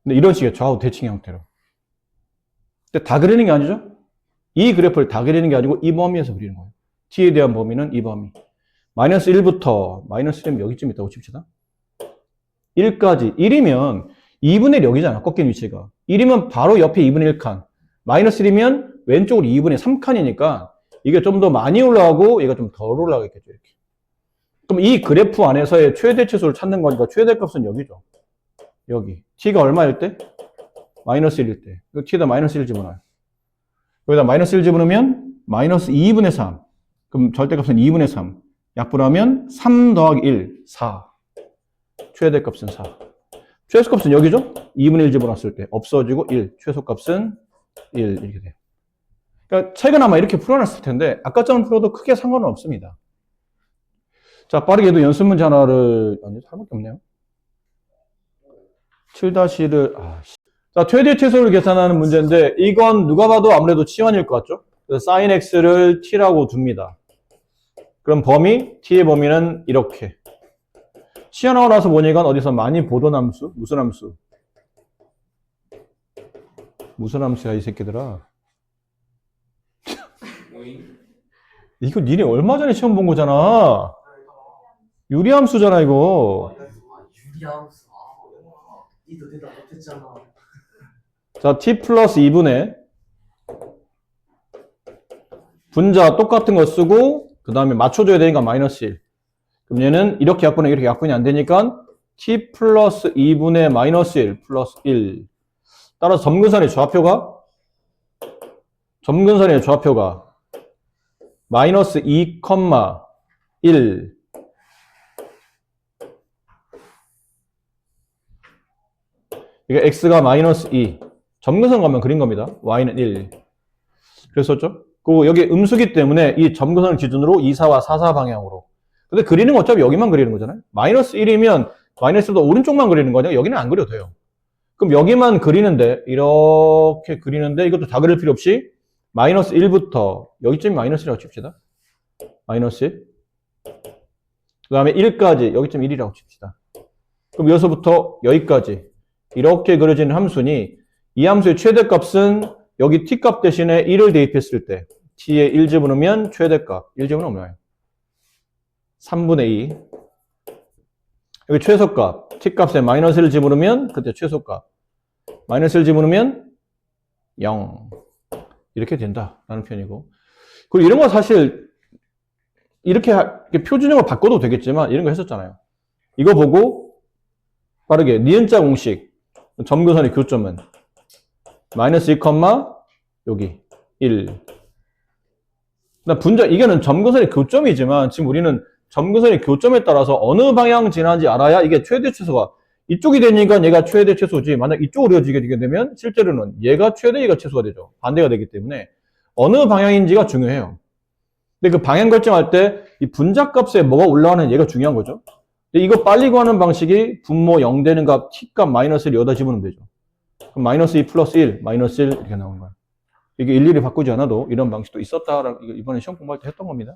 근데 이런 식의 좌우 대칭 형태로. 근데 다 그리는 게 아니죠? 이 그래프를 다 그리는 게 아니고 이 범위에서 그리는 거예요. t에 대한 범위는 이 범위. 마이너스 1부터 마이너스 1이면 여기쯤 있다고 칩시다. 1까지. 1이면 2분의 1 여기잖아. 꺾인 위치가. 1이면 바로 옆에 2분의 1칸. 마이너스 1이면 왼쪽으로 2분의 3칸이니까 이게 좀 더 많이 올라가고 얘가 좀 덜 올라가겠죠. 이렇게. 그럼 이 그래프 안에서의 최대치수를 찾는 거니까 최대값은 여기죠. 여기. t가 얼마일 때? 마이너스 1일 때. 이거 t에다 마이너스 1 집어넣어요. 여기다 마이너스 1 집어넣으면 마이너스 2분의 3. 그럼 절대값은 2분의 3. 약분하면 3 더하기 1, 4. 최대값은 4. 최소값은 여기죠? 2분의 1 집어넣었을 때 없어지고 1. 최소값은 1 이렇게 돼요. 그러니까 책은 아마 이렇게 풀어놨을 텐데 아까처럼 풀어도 크게 상관은 없습니다. 자, 빠르게 해도 연습 문제 하나를 아니, 할밖에 없네요. 7-1을 자, 최대 최소를 계산하는 문제인데 이건 누가 봐도 아무래도 치환일 것 같죠? 그래서 sin x를 t라고 둡니다. 그럼 범위, t의 범위는 이렇게. 치환하고 나서 보니까 어디서 많이 보던 함수? 무슨 함수? 무슨 함수야 이 새끼들아? 오잉? 이거 니네 얼마 전에 시험 본 거잖아. 유리함수잖아 이거. 유리함수. 니도 대답 못했잖아. 자, t 플러스 2분의 분자 똑같은 거 쓰고 그 다음에 맞춰줘야 되니까 마이너스 1. 그럼 얘는 이렇게 약분해 이렇게 약분이 안 되니까 t 플러스 2분의 마이너스 1 플러스 1. 따라서 점근선의 좌표가 마이너스 2, 1. 이게 x가 마이너스 2. 점근선 가면 그린 겁니다. y는 1. 그랬었죠? 그리고 여기 음수기 때문에 이 점근선을 기준으로 2, 4와 4, 4 방향으로. 근데 그리는 건 어차피 여기만 그리는 거잖아요. 마이너스 1이면 마이너스도 오른쪽만 그리는 거냐? 여기는 안 그려도 돼요. 그럼 여기만 그리는데 이렇게 그리는데 이것도 다 그릴 필요 없이 마이너스 1부터 여기쯤이 마이너스 1이라고 칩시다. 마이너스 1. 그 다음에 1까지 여기쯤 1이라고 칩시다. 그럼 여기서부터 여기까지 이렇게 그려지는 함수니 이 함수의 최대값은 여기 t값 대신에 1을 대입했을 때 t에 1 집어넣으면 최대값 1 집어넣으면 얼마예요? 3분의 2. 여기 최소값 t값에 마이너스 1 집어넣으면 그때 최소값 마이너스 1 집어넣으면 0 이렇게 된다라는 표현이고, 그리고 이런 거 사실 이렇게 표준형을 바꿔도 되겠지만 이런 거 했었잖아요. 이거 보고 빠르게 니은자 공식 점근선의 교점은 마이너스 2, 여기 1. 분자 이게는 점근선의 교점이지만 지금 우리는 점근선의 교점에 따라서 어느 방향 지나는지 알아야 이게 최대 최소가 이쪽이 되니까 얘가 최대 최소지, 만약 이쪽으로 이어지게 되면 실제로는 얘가 최대 얘가 최소가 되죠. 반대가 되기 때문에 어느 방향인지가 중요해요. 근데 그 방향 결정할 때 이 분자값에 뭐가 올라가는 얘가 중요한 거죠. 근데 이거 빨리 구하는 방식이 분모 0 되는 값 t값 마이너스 1 여기다 집어넣으면 되죠. 그럼 마이너스 2 플러스 1 마이너스 1 이렇게 나오는 거야. 이게 일일이 바꾸지 않아도 이런 방식도 있었다라고 이번에 시험 공부할 때 했던 겁니다.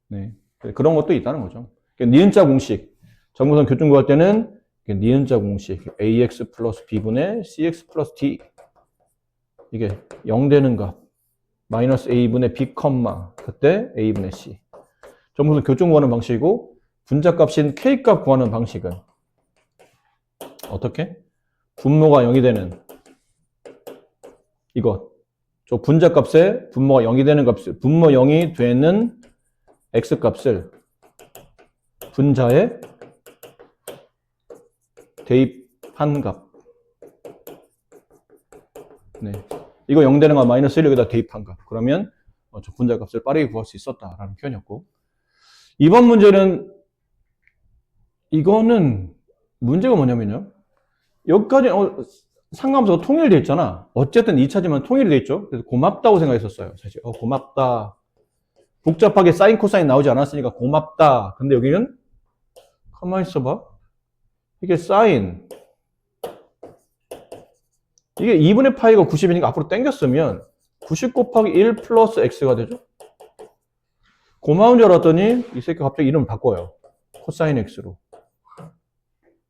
네, 그런 것도 있다는 거죠. 니은자 공식 점근선 교점 구할 때는 니은자 공식 ax 플러스 b분의 cx 플러스 d 이게 0 되는 값 마이너스 a분의 b, 그때 a분의 c. 점근선 교점 구하는 방식이고 분자값인 k값 구하는 방식은 어떻게? 분모가 0이 되는 이것. 저 분자값에 분모가 0이 되는 값을, 분모 0이 되는 x값을 분자에 대입한 값. 네. 이거 0 되는 거 마이너스 1 여기다 대입한 값. 그러면 저 분자값을 빠르게 구할 수 있었다라는 표현이었고, 이번 문제는 이거는 문제가 뭐냐면요. 여기까지 상관함수가 통일되어 있잖아. 어쨌든 2차지만 통일이 되어 있죠. 그래서 고맙다고 생각했었어요. 사실 고맙다. 복잡하게 사인 코사인 나오지 않았으니까 고맙다. 근데 여기는 가만히 있어봐. 이게 사인 이게 2분의 파이가 90이니까 앞으로 당겼으면 90 곱하기 1 플러스 x가 되죠. 고마운 줄 알았더니 이 새끼 갑자기 이름 바꿔요. 코사인 x로.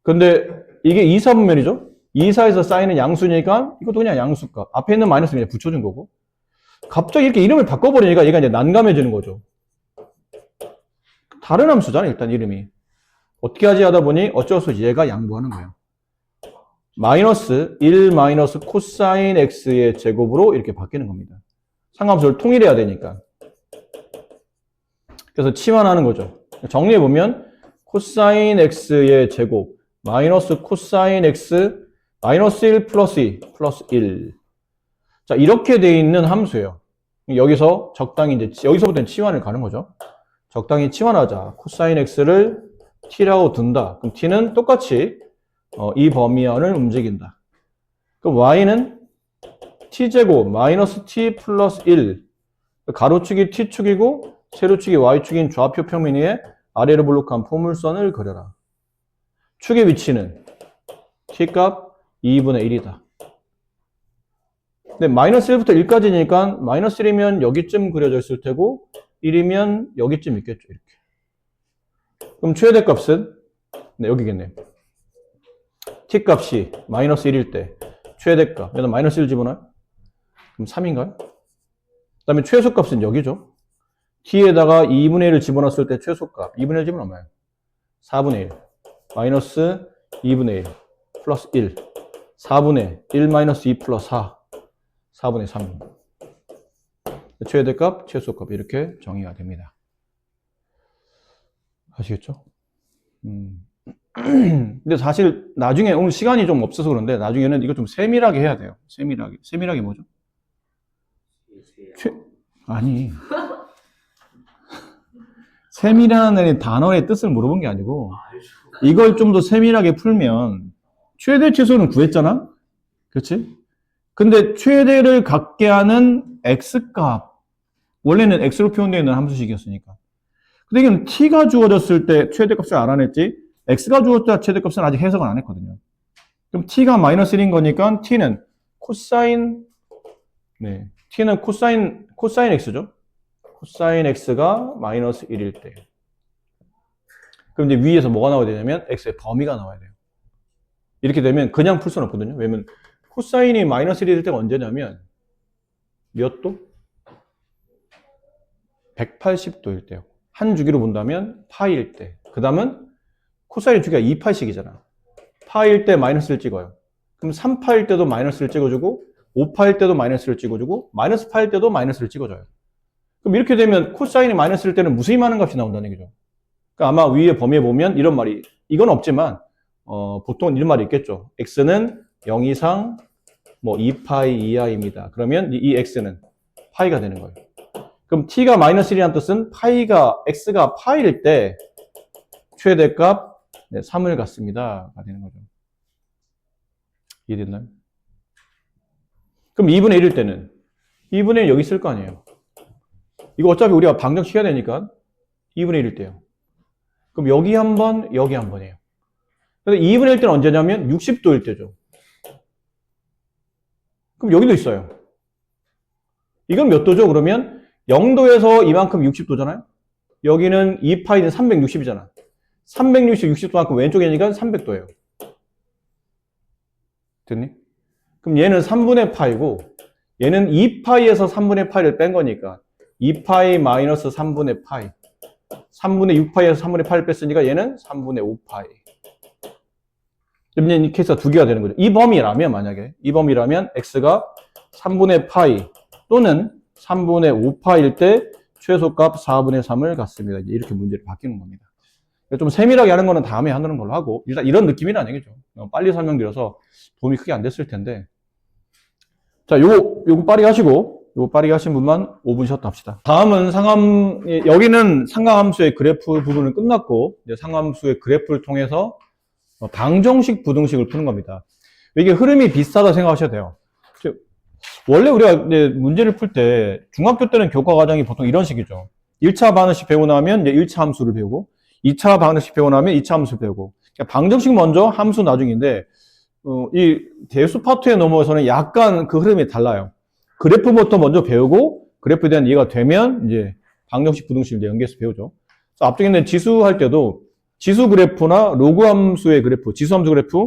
근데 이게 2, 4분면이죠. 2, 4에서 사인은 양수니까 이것도 그냥 양수값. 앞에 있는 마이너스는 그냥 붙여준 거고. 갑자기 이렇게 이름을 바꿔버리니까 얘가 이제 난감해지는 거죠. 다른 함수잖아, 일단 이름이. 어떻게 하지 하다 보니 어쩔 수 없이 얘가 양보하는 거예요. 마이너스 1 마이너스 코사인 x의 제곱으로 이렇게 바뀌는 겁니다. 상함수를 통일해야 되니까. 그래서 치환하는 거죠. 정리해보면 코사인 x의 제곱 마이너스 코사인 x 마이너스 1 플러스 2 플러스 1. 자, 이렇게 돼 있는 함수예요. 여기서 적당히 이제 여기서부터는 치환을 가는 거죠. 적당히 치환하자. 코사인 x를 t라고 둔다. 그럼 t는 똑같이 이 범위 안을 움직인다. 그럼 y는 t제곱 마이너스 t 플러스 1. 가로축이 t축이고 세로축이 y축인 좌표 평면 위에 아래로 볼록한 포물선을 그려라. 축의 위치는 t값 2분의 1이다. 근데 마이너스 1부터 1까지니까 마이너스 1이면 여기쯤 그려져 있을 테고 1이면 여기쯤 있겠죠. 이렇게. 그럼 최대값은 네, 여기겠네요. t값이 마이너스 1일 때 최대값 여기다 마이너스 1 집어넣어요? 그럼 3인가요? 그 다음에 최소값은 여기죠. t에다가 2분의 1을 집어넣었을 때 최소값 2분의 1 집어넣으면 4분의 1 마이너스 2분의 1 플러스 1 4분의 1 마이너스 2 플러스 4 4분의 3 최대값 최소값 이렇게 정의가 됩니다. 아시겠죠? 근데 사실 나중에 오늘 시간이 좀 없어서 그런데 나중에는 이거 좀 세밀하게 해야 돼요. 세밀하게 뭐죠? 아니 세밀한 단어의 뜻을 물어본 게 아니고 이걸 좀 더 세밀하게 풀면 최대 최소는 구했잖아? 그렇지? 근데 최대를 갖게 하는 x값 원래는 x로 표현되어 있는 함수식이었으니까 근데 이건 t가 주어졌을 때 최대값을 알아냈지 x가 주어졌을 때 최대값은 아직 해석을 안 했거든요. 그럼 t가 마이너스 1인 거니까 t는 코사인 t는 코사인 x죠. 코사인 x가 마이너스 1일 때. 그럼 이제 위에서 뭐가 나와야 되냐면 x의 범위가 나와야 돼요. 이렇게 되면 그냥 풀 수는 없거든요. 왜냐면 코사인이 마이너스 1일 때가 언제냐면 몇 도? 180도일 때요. 한 주기로 본다면 파일 때. 그 다음은 코사인 주기가 2파씩이잖아. 파일 때 마이너스를 찍어요. 그럼 3파일 때도 마이너스를 찍어주고 5파일 때도 마이너스를 찍어주고 마이너스 파일 때도 마이너스를 찍어줘요. 그럼 이렇게 되면 코사인이 마이너스일 때는 무수히 많은 값이 나온다는 얘기죠. 그러니까 아마 위에 범위에 보면 이런 말이 이건 없지만 보통 이런 말이 있겠죠. x는 0 이상 뭐 2파이 이하입니다. 그러면 이 x는 파이가 되는 거예요. 그럼 t가 마이너스 1이라는 뜻은 x가 파이일 때 최대값 3을 갖습니다가 되는 거죠. 이해됐나요? 그럼 2분의 1일 때는 2분의 1 여기 있을 거 아니에요. 이거 어차피 우리가 방정시켜야 되니까 2분의 1일 때요. 그럼 여기 한 번, 여기 한 번이에요. 근데 2분의 1 때는 언제냐면 60도일 때죠. 그럼 여기도 있어요. 이건 몇 도죠? 그러면 0도에서 이만큼 60도잖아요? 여기는 2파이는 360이잖아. 360, 60도만큼 왼쪽이니까 300도예요. 됐니? 그럼 얘는 3분의 파이고 얘는 2파이에서 3분의 파이를 뺀 거니까 2파이 마이너스 3분의 파이 3분의 6파이에서 3분의 파이를 뺐으니까 얘는 3분의 5파이 그럼 이 케이스가 두 개가 되는 거죠. 이 범위라면 만약에 이 범위라면 x가 3분의 파이 또는 3분의 5파일 때 최소값 4분의 3을 갖습니다. 이렇게 문제를 바뀌는 겁니다. 좀 세밀하게 하는 거는 다음에 하는 걸로 하고 일단 이런 느낌이란 얘기죠. 빨리 설명드려서 도움이 크게 안 됐을 텐데 자, 요거 빠르게 하시고 요거 빠르게 하신 분만 5분 쉬었다 합시다. 다음은 여기는 상하함수의 그래프 부분은 끝났고 이제 상하함수의 그래프를 통해서 방정식, 부등식을 푸는 겁니다. 이게 흐름이 비슷하다 생각하셔도 돼요. 원래 우리가 이제 문제를 풀 때 중학교 때는 교과 과정이 보통 이런 식이죠. 1차 방정식 배우고 나면 이제 1차 함수를 배우고 2차 방정식 배우고 나면 2차 함수를 배우고 그러니까 방정식 먼저 함수 나중인데 이 대수 파트에 넘어서는 약간 그 흐름이 달라요. 그래프부터 먼저 배우고 그래프에 대한 이해가 되면 이제 방정식, 부등식을 이제 연계해서 배우죠. 앞쪽에 있는 지수할 때도 지수 그래프나 로그 함수의 그래프, 지수 함수 그래프,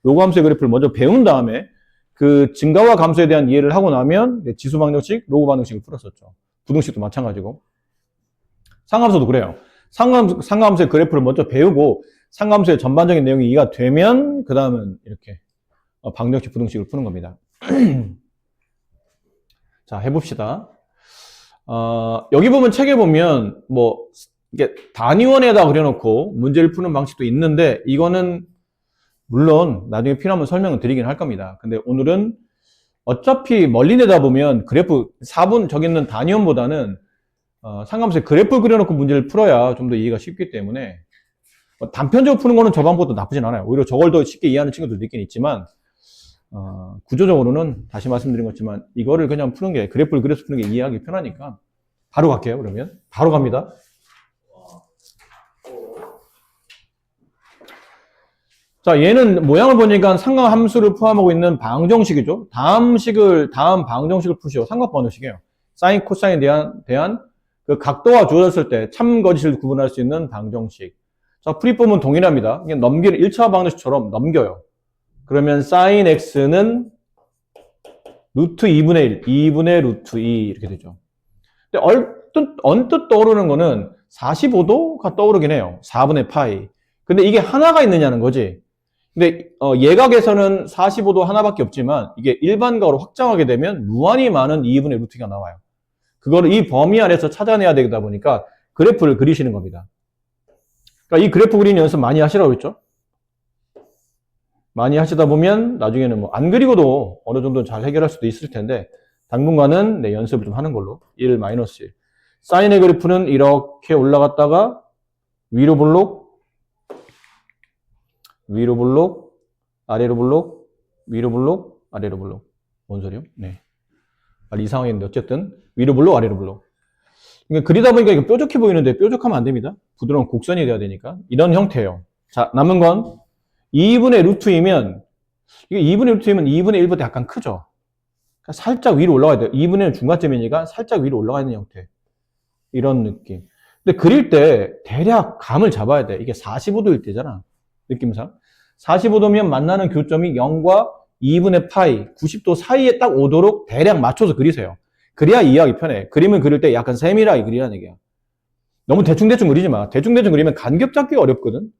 로그 함수의 그래프를 먼저 배운 다음에 그 증가와 감소에 대한 이해를 하고 나면 지수 방정식, 로그 방정식을 풀었었죠. 부등식도 마찬가지고. 상함수도 그래요. 상함수의 그래프를 먼저 배우고 상함수의 전반적인 내용이 이해가 되면 그 다음은 이렇게 방정식, 부등식을 푸는 겁니다. 자, 해봅시다. 여기 보면 책에 보면 뭐 이게 단위원에다 그려놓고 문제를 푸는 방식도 있는데 이거는 물론 나중에 필요하면 설명을 드리긴 할 겁니다. 근데 오늘은 어차피 멀리 내다보면 그래프 4분 저기 있는 단위원보다는 상관없이 그래프 그려놓고 문제를 풀어야 좀 더 이해가 쉽기 때문에 단편적으로 푸는 거는 저 방법도 나쁘진 않아요. 오히려 저걸 더 쉽게 이해하는 친구들도 있긴 있지만 구조적으로는 다시 말씀드린 것지만 이거를 그냥 푸는 게 그래프를 그려서 푸는 게 이해하기 편하니까 바로 갈게요. 그러면 바로 갑니다. 자, 얘는 모양을 보니까 삼각함수를 포함하고 있는 방정식이죠. 다음 방정식을 푸시오. 삼각방정식이에요. 사인, 코사인에 대한 그 각도가 주어졌을 때 참거짓을 구분할 수 있는 방정식. 자, 풀이법은 동일합니다. 그냥 1차 방정식처럼 넘겨요. 그러면 sin x는 루트 2분의 1, 2분의 루트 2 이렇게 되죠. 근데 언뜻 떠오르는 거는 45도가 떠오르긴 해요. 4분의 파이. 근데 이게 하나가 있느냐는 거지. 근데 예각에서는 45도 하나밖에 없지만 이게 일반각으로 확장하게 되면 무한히 많은 2분의 루트가 나와요. 그거를 이 범위 안에서 찾아내야 되다 보니까 그래프를 그리시는 겁니다. 그러니까 이 그래프 그리는 연습 많이 하시라고 했죠. 많이 하시다 보면 나중에는 뭐 안 그리고도 어느 정도 잘 해결할 수도 있을 텐데 당분간은 연습을 좀 하는 걸로. 1, 마이너스 1. 사인의 그래프는 이렇게 올라갔다가 위로 블록, 위로 블록, 아래로 블록, 위로 블록, 아래로 블록. 뭔 소리요? 네. 말 이상하겠는데 어쨌든 위로 블록, 아래로 블록. 그러니까 그리다 보니까 이거 뾰족해 보이는데 뾰족하면 안 됩니다. 부드러운 곡선이 돼야 되니까. 이런 형태예요. 자, 남은 건 2분의 루트이면 이게 2분의 루트이면 2분의 1보다 약간 크죠. 그러니까 살짝 위로 올라가야 돼요. 2분의 1은 중간점이니까 살짝 위로 올라가 있는 형태. 이런 느낌. 근데 그릴 때 대략 감을 잡아야 돼. 이게 45도일 때잖아. 느낌상. 45도면 만나는 교점이 0과 2분의 파이, 90도 사이에 딱 오도록 대략 맞춰서 그리세요. 그래야 이해하기 편해. 그림을 그릴 때 약간 세밀하게 그리라는 얘기야. 너무 대충대충 그리지 마. 대충대충 그리면 간격 잡기가 어렵거든.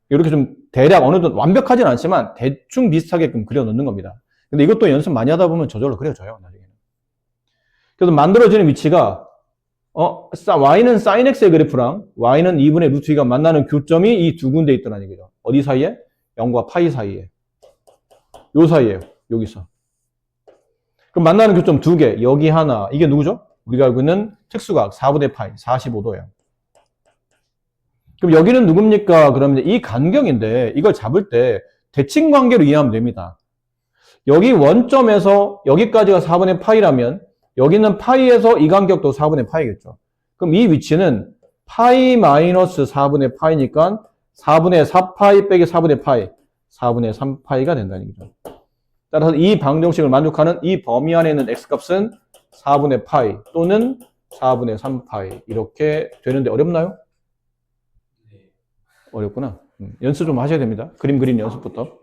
이렇게 좀 대략 어느 정도 완벽하진 않지만 대충 비슷하게끔 그려 놓는 겁니다. 근데 이것도 연습 많이 하다 보면 저절로 그려져요, 나중에는. 그래서 만들어지는 위치가 y는 sin x의 그래프랑 y는 2분의 루트 2가 만나는 교점이 이 두 군데 있다는 얘기죠. 어디 사이에? 0과 파이 사이에. 요 사이에요. 여기서. 그럼 만나는 교점 두 개. 여기 하나. 이게 누구죠? 우리가 알고 있는 특수각 4분의 파이 45도예요. 그럼 여기는 누굽니까? 그러면 이 간격인데 이걸 잡을 때 대칭 관계로 이해하면 됩니다. 여기 원점에서 여기까지가 4분의 파이라면 여기는 파이에서 이 간격도 4분의 파이겠죠. 그럼 이 위치는 파이 마이너스 4분의 파이니까 4분의 4파이 빼기 4분의 파이 4분의 3파이가 된다는 얘기죠. 따라서 이 방정식을 만족하는 이 범위 안에 있는 x값은 4분의 파이 또는 4분의 3파이 이렇게 되는데 어렵나요? 어렵구나. 연습 좀 하셔야 됩니다. 그림 그리는 연습부터.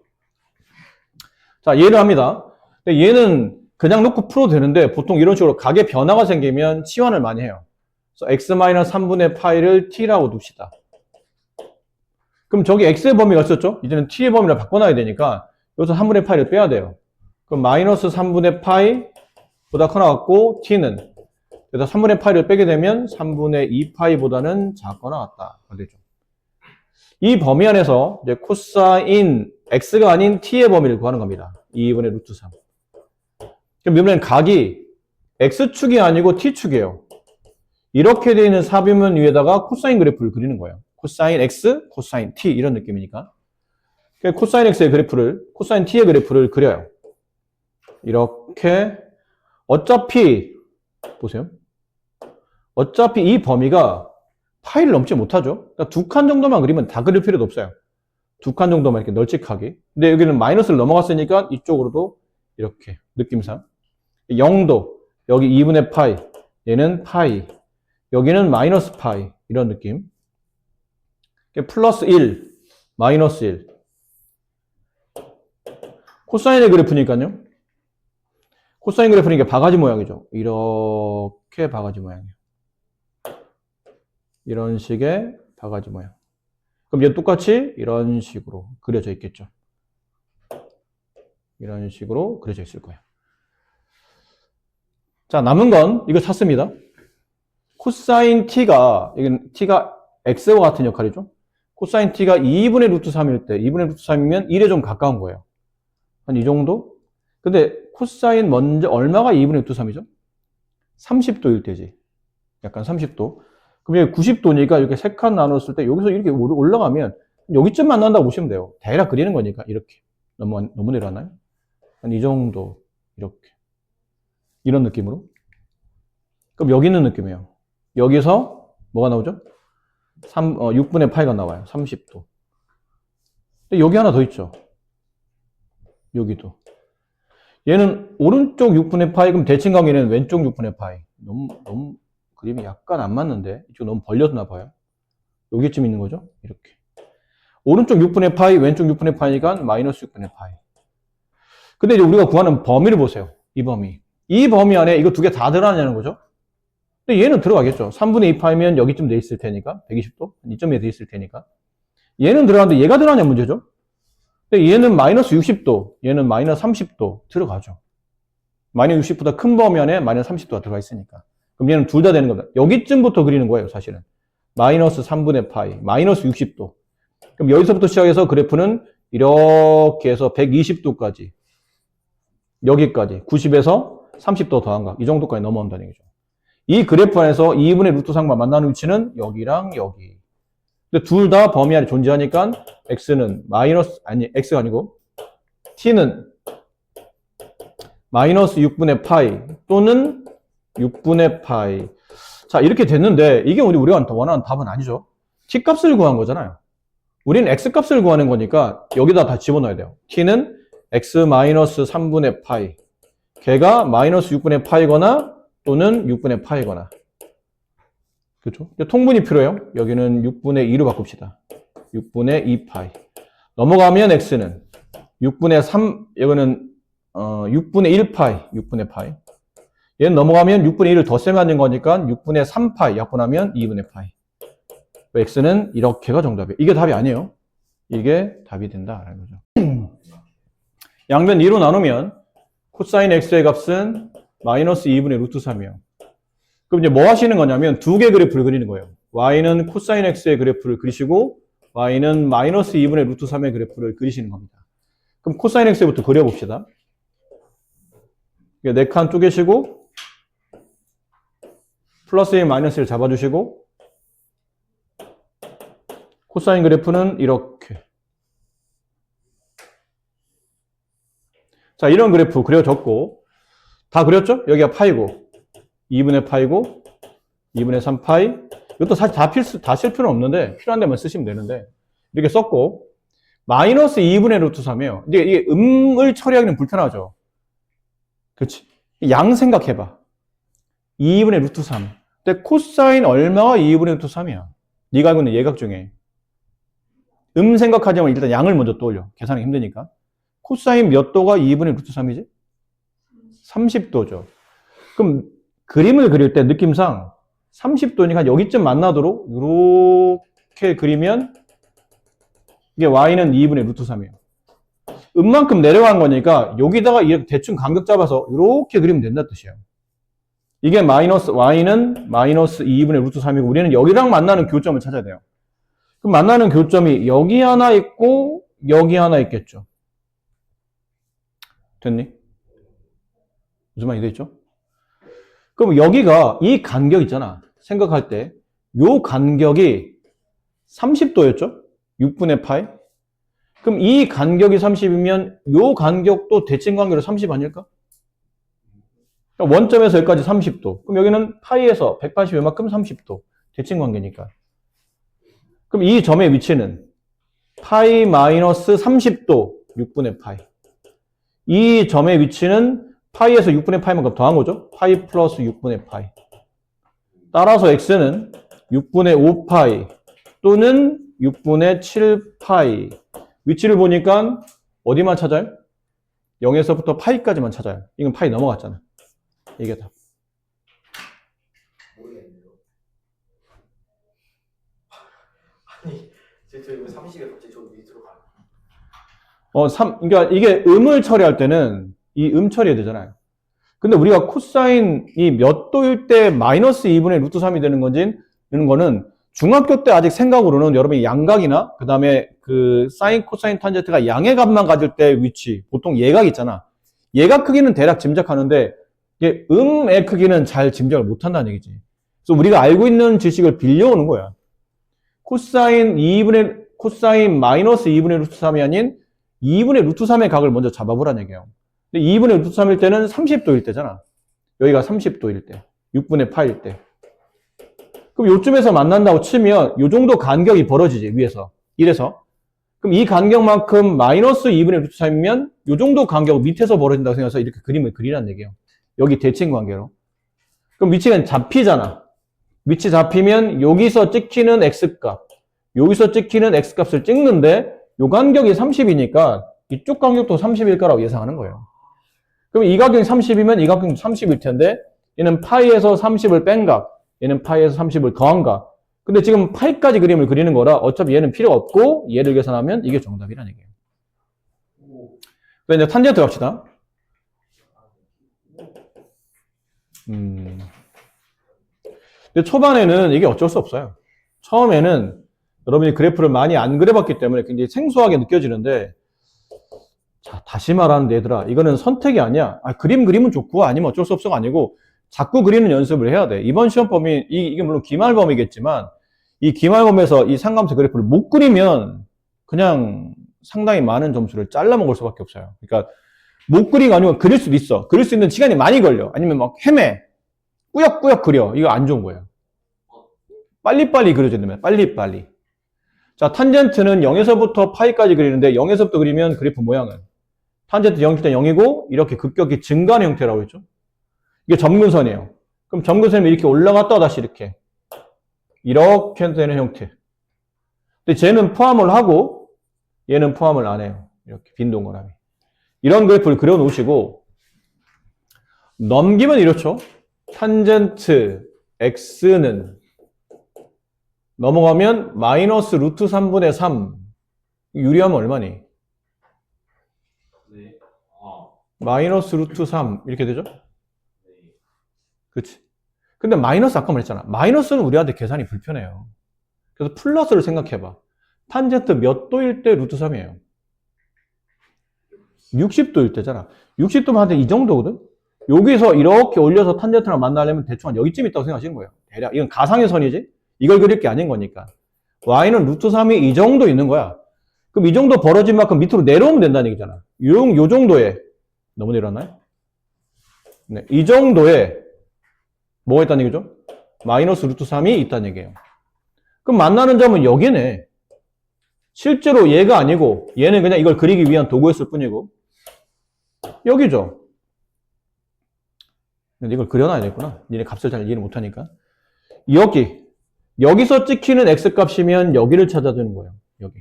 자, 얘를 합니다. 근데 얘는 그냥 놓고 풀어도 되는데 보통 이런 식으로 각의 변화가 생기면 치환을 많이 해요. 그래서 x-3분의 파이를 t라고 둡시다. 그럼 저기 x의 범위가 있었죠? 이제는 t의 범위를 바꿔놔야 되니까 여기서 3분의 파이를 빼야 돼요. 그럼 마이너스 3분의 파이보다 커나갔고 t는 그래서 3분의 파이를 빼게 되면 3분의 2파이보다는 작거나 같다. 되죠. 이 범위 안에서 이제 코사인 x가 아닌 t의 범위를 구하는 겁니다. 2분의 루트 3. 그럼 이번엔 각이 x축이 아니고 t축이에요. 이렇게 되어 있는 사비면 위에다가 코사인 그래프를 그리는 거예요. 코사인 x, 코사인 t 이런 느낌이니까. 코사인 x의 그래프를, 코사인 t의 그래프를 그려요. 이렇게 어차피 보세요. 어차피 이 범위가 파이를 넘지 못하죠. 그러니까 두 칸 정도만 그리면 다 그릴 필요도 없어요. 두 칸 정도만 이렇게 널찍하게. 근데 여기는 마이너스를 넘어갔으니까 이쪽으로도 이렇게 느낌상 0도 여기 2분의 파이 얘는 파이 여기는 마이너스 파이 이런 느낌. 플러스 1 마이너스 1 코사인의 그래프니까요. 코사인 그래프니까 바가지 모양이죠. 이렇게 바가지 모양이에요. 이런 식의 바가지 모양. 그럼 얘 똑같이 이런 식으로 그려져 있겠죠. 이런 식으로 그려져 있을 거예요. 자, 남은 건 이거 찾습니다. 코사인 t가, 이건 t가 x와 같은 역할이죠. 코사인 t가 2분의 루트 3일 때, 2분의 루트 3이면 1에 좀 가까운 거예요. 한 이 정도? 근데 코사인 먼저 얼마가 2분의 루트 3이죠? 30도일 때지. 약간 30도. 그럼 여기 90도니까 이렇게 세 칸 나눴을 때 여기서 이렇게 올라가면 여기쯤 만난다고 보시면 돼요. 대략 그리는 거니까 이렇게. 너무 내려왔나요? 한 이 정도. 이렇게. 이런 느낌으로. 그럼 여기 있는 느낌이에요. 여기서 뭐가 나오죠? 6분의 파이가 나와요. 30도. 근데 여기 하나 더 있죠. 여기도. 얘는 오른쪽 6분의 파이, 그럼 대칭관계는 왼쪽 6분의 파이. 너무 그림이 약간 안 맞는데? 이쪽 너무 벌려졌나 봐요. 여기쯤 있는 거죠? 이렇게. 오른쪽 6분의 파이, 왼쪽 6분의 파이니까 마이너스 6분의 파이. 근데 이제 우리가 구하는 범위를 보세요. 이 범위. 이 범위 안에 이거 두 개 다 들어가냐는 거죠? 근데 얘는 들어가겠죠. 3분의 2파이면 여기쯤 돼 있을 테니까. 120도? 이점에 돼 있을 테니까. 얘는 들어가는데 얘가 들어가냐 문제죠? 근데 얘는 마이너스 60도, 얘는 마이너스 30도 들어가죠. 마이너스 60보다 큰 범위 안에 마이너스 30도가 들어가 있으니까. 그럼 얘는 둘 다 되는 겁니다. 여기쯤부터 그리는 거예요, 사실은. 마이너스 3분의 파이, 마이너스 60도. 그럼 여기서부터 시작해서 그래프는 이렇게 해서 120도까지, 여기까지, 90에서 30도 더한 각, 이 정도까지 넘어온다는 얘기죠. 이 그래프 안에서 2분의 루트 상과 만나는 위치는 여기랑 여기. 근데 둘 다 범위 안에 존재하니까 x는 x가 아니고 t는 마이너스 6분의 파이 또는 6분의 파이. 자, 이렇게 됐는데 이게 우리가 원하는 답은 아니죠. t 값을 구한 거잖아요. 우리는 x 값을 구하는 거니까 여기다 다 집어넣어야 돼요. t는 x 마이너스 3분의 파이. 걔가 마이너스 6분의 파이거나 또는 6분의 파이거나. 그렇죠? 통분이 필요해요. 여기는 6분의 2로 바꿉시다. 6분의 2파이. 넘어가면 x는 6분의 3, 여기는 6분의 1파이, 6분의 파이. 얘는 넘어가면 6분의 1을 덧셈 맞는 거니까 6분의 3파이 약분하면 2분의 파이. x는 이렇게가 정답이에요. 이게 답이 아니에요. 이게 답이 된다라는 거죠. 양변 2로 나누면 코사인 x의 값은 마이너스 2분의 루트 3이에요. 그럼 이제 뭐 하시는 거냐면 두 개 그래프를 그리는 거예요. y는 코사인 x의 그래프를 그리시고 y는 마이너스 2분의 루트 3의 그래프를 그리시는 겁니다. 그럼 코사인 x부터 그려봅시다. 4칸 쪼개시고 플러스 1, 마이너스 1 잡아주시고 코사인 그래프는 이렇게. 자, 이런 그래프 그려졌고 다 그렸죠? 여기가 파이고 2분의 파이고 2분의 3파이. 이것도 사실 다 쓸 필요는 없는데 필요한 데만 쓰시면 되는데 이렇게 썼고 마이너스 2분의 루트 3이에요. 이게 음을 처리하기는 불편하죠. 그렇지? 양 생각해봐. 2분의 루트 3. 근데 코사인 얼마가 2분의 루트 3이야? 네가 알고 있는 예각 중에. 생각하자면 일단 양을 먼저 떠올려. 계산하기 힘드니까. 코사인 몇 도가 2분의 루트 3이지? 30도죠. 그럼 그림을 그릴 때 느낌상 30도니까 여기쯤 만나도록 이렇게 그리면 이게 y는 2분의 루트 3이에요. 음만큼 내려간 거니까 여기다가 이렇게 대충 간격 잡아서 이렇게 그리면 된다 뜻이에요. 이게 y는 마이너스 2분의 루트 3이고 우리는 여기랑 만나는 교점을 찾아야 돼요. 그럼 만나는 교점이 여기 하나 있고 여기 하나 있겠죠. 됐니? 무슨 말이 되겠죠? 그럼 여기가 이 간격 있잖아. 생각할 때 요 간격이 30도였죠? 6분의 파이. 그럼 이 간격이 30이면 요 간격도 대칭 관계로 30 아닐까? 그러니까 원점에서 여기까지 30도. 그럼 여기는 파이에서 180 요만큼 30도. 대칭 관계니까. 그럼 이 점의 위치는 파이 마이너스 30도 6분의 파이. 이 점의 위치는 파이에서 6분의 파이만큼 더한 거죠. 파이 플러스 6분의 파이. 따라서 x는 6분의 5파이 또는 6분의 7파이. 위치를 보니까 어디만 찾아요? 0에서부터 파이까지만 찾아요. 이건 파이 넘어갔잖아. 이게 답. 모르겠네요. 아니, 저 이거 30에 갑자기 저 밑으로 가요. 그러니까 이게 음을 처리할 때는 이 처리해야 되잖아요. 근데 우리가 코사인이 몇 도일 때 마이너스 2분의 루트 3이 되는 건지, 이런 거는 중학교 때 아직 생각으로는 여러분이 양각이나, 그 다음에 그 사인, 코사인, 탄젠트가 양의 값만 가질 때 위치, 보통 예각 있잖아. 예각 크기는 대략 짐작하는데, 이게 음의 크기는 잘 짐작을 못 한다는 얘기지. 그래서 우리가 알고 있는 지식을 빌려오는 거야. 코사인 마이너스 2분의 루트 3이 아닌 2분의 루트 3의 각을 먼저 잡아보라는 얘기예요. 근데 2분의 루트 3일 때는 30도일 때잖아. 여기가 30도일 때. 6분의 파일 때. 그럼 요쯤에서 만난다고 치면 요 정도 간격이 벌어지지, 위에서. 이래서. 그럼 이 간격만큼 마이너스 2분의 루트 3이면 요 정도 간격 밑에서 벌어진다고 생각해서 이렇게 그림을 그리라는 얘기예요. 여기 대칭 관계로. 그럼 위치가 잡히잖아. 위치 잡히면 여기서 찍히는 x값, 여기서 찍히는 x값을 찍는데 요 간격이 30이니까 이쪽 간격도 30일 거라고 예상하는 거예요. 그럼 이 간격이 30이면 이 간격도 30일 텐데 얘는 파이에서 30을 뺀 각, 얘는 파이에서 30을 더한 각. 근데 지금 파이까지 그림을 그리는 거라 어차피 얘는 필요 없고 얘를 계산하면 이게 정답이라는 얘기예요. 그래서 이제 탄젠트 갑시다. 근데 초반에는 이게 어쩔 수 없어요. 처음에는 여러분이 그래프를 많이 안 그려봤기 때문에 굉장히 생소하게 느껴지는데, 자, 다시 말하는데 얘들아, 이거는 선택이 아니야. 그림 그리면 좋고 아니면 어쩔 수 없어가 아니고 자꾸 그리는 연습을 해야 돼. 이번 시험 범위, 이게 물론 기말범위겠지만 이 기말범위에서 이 삼각함수 그래프를 못 그리면 그냥 상당히 많은 점수를 잘라먹을 수밖에 없어요. 그러니까 못 그리가 아니면 그릴 수도 있어. 그릴 수 있는 시간이 많이 걸려. 아니면 막 헤매. 꾸역꾸역 그려. 이거 안 좋은 거예요. 빨리빨리 그려줘야 됩니다. 빨리빨리. 자, 탄젠트는 0에서부터 파이까지 그리는데 0에서부터 그리면 그래프 모양은 탄젠트 0일 때 0이고 이렇게 급격히 증가하는 형태라고 했죠. 이게 점근선이에요. 그럼 점근선이 이렇게 올라갔다가 다시 이렇게 되는 형태. 근데 쟤는 포함을 하고 얘는 포함을 안 해요. 이렇게 빈 동그라미. 이런 그래프를 그려 놓으시고 넘기면 이렇죠. 탄젠트 x는 넘어가면 마이너스 루트 3분의 3 유리하면 얼마니? 네. 마이너스 루트 3 이렇게 되죠? 네. 그렇지. 근데 마이너스 아까 말했잖아. 마이너스는 우리한테 계산이 불편해요. 그래서 플러스를 생각해봐. 탄젠트 몇 도일 때 루트 3이에요? 60도일 때잖아. 60도면 한 이 정도거든? 여기서 이렇게 올려서 탄젠트랑 만나려면 대충 한 여기쯤 있다고 생각하시는 거예요. 대략. 이건 가상의 선이지? 이걸 그릴 게 아닌 거니까. y는 루트 3이 이 정도 있는 거야. 그럼 이 정도 벌어진 만큼 밑으로 내려오면 된다는 얘기잖아. 요 정도에, 너무 내려왔나요? 네, 이 정도에 뭐가 있다는 얘기죠? 마이너스 루트 3이 있다는 얘기예요. 그럼 만나는 점은 여기네. 실제로 얘가 아니고 얘는 그냥 이걸 그리기 위한 도구였을 뿐이고 여기죠. 근데 이걸 그려놔야 되겠구나. 니네 값을 잘 이해를 못하니까. 여기서 찍히는 x값이면 여기를 찾아주는 거예요. 여기.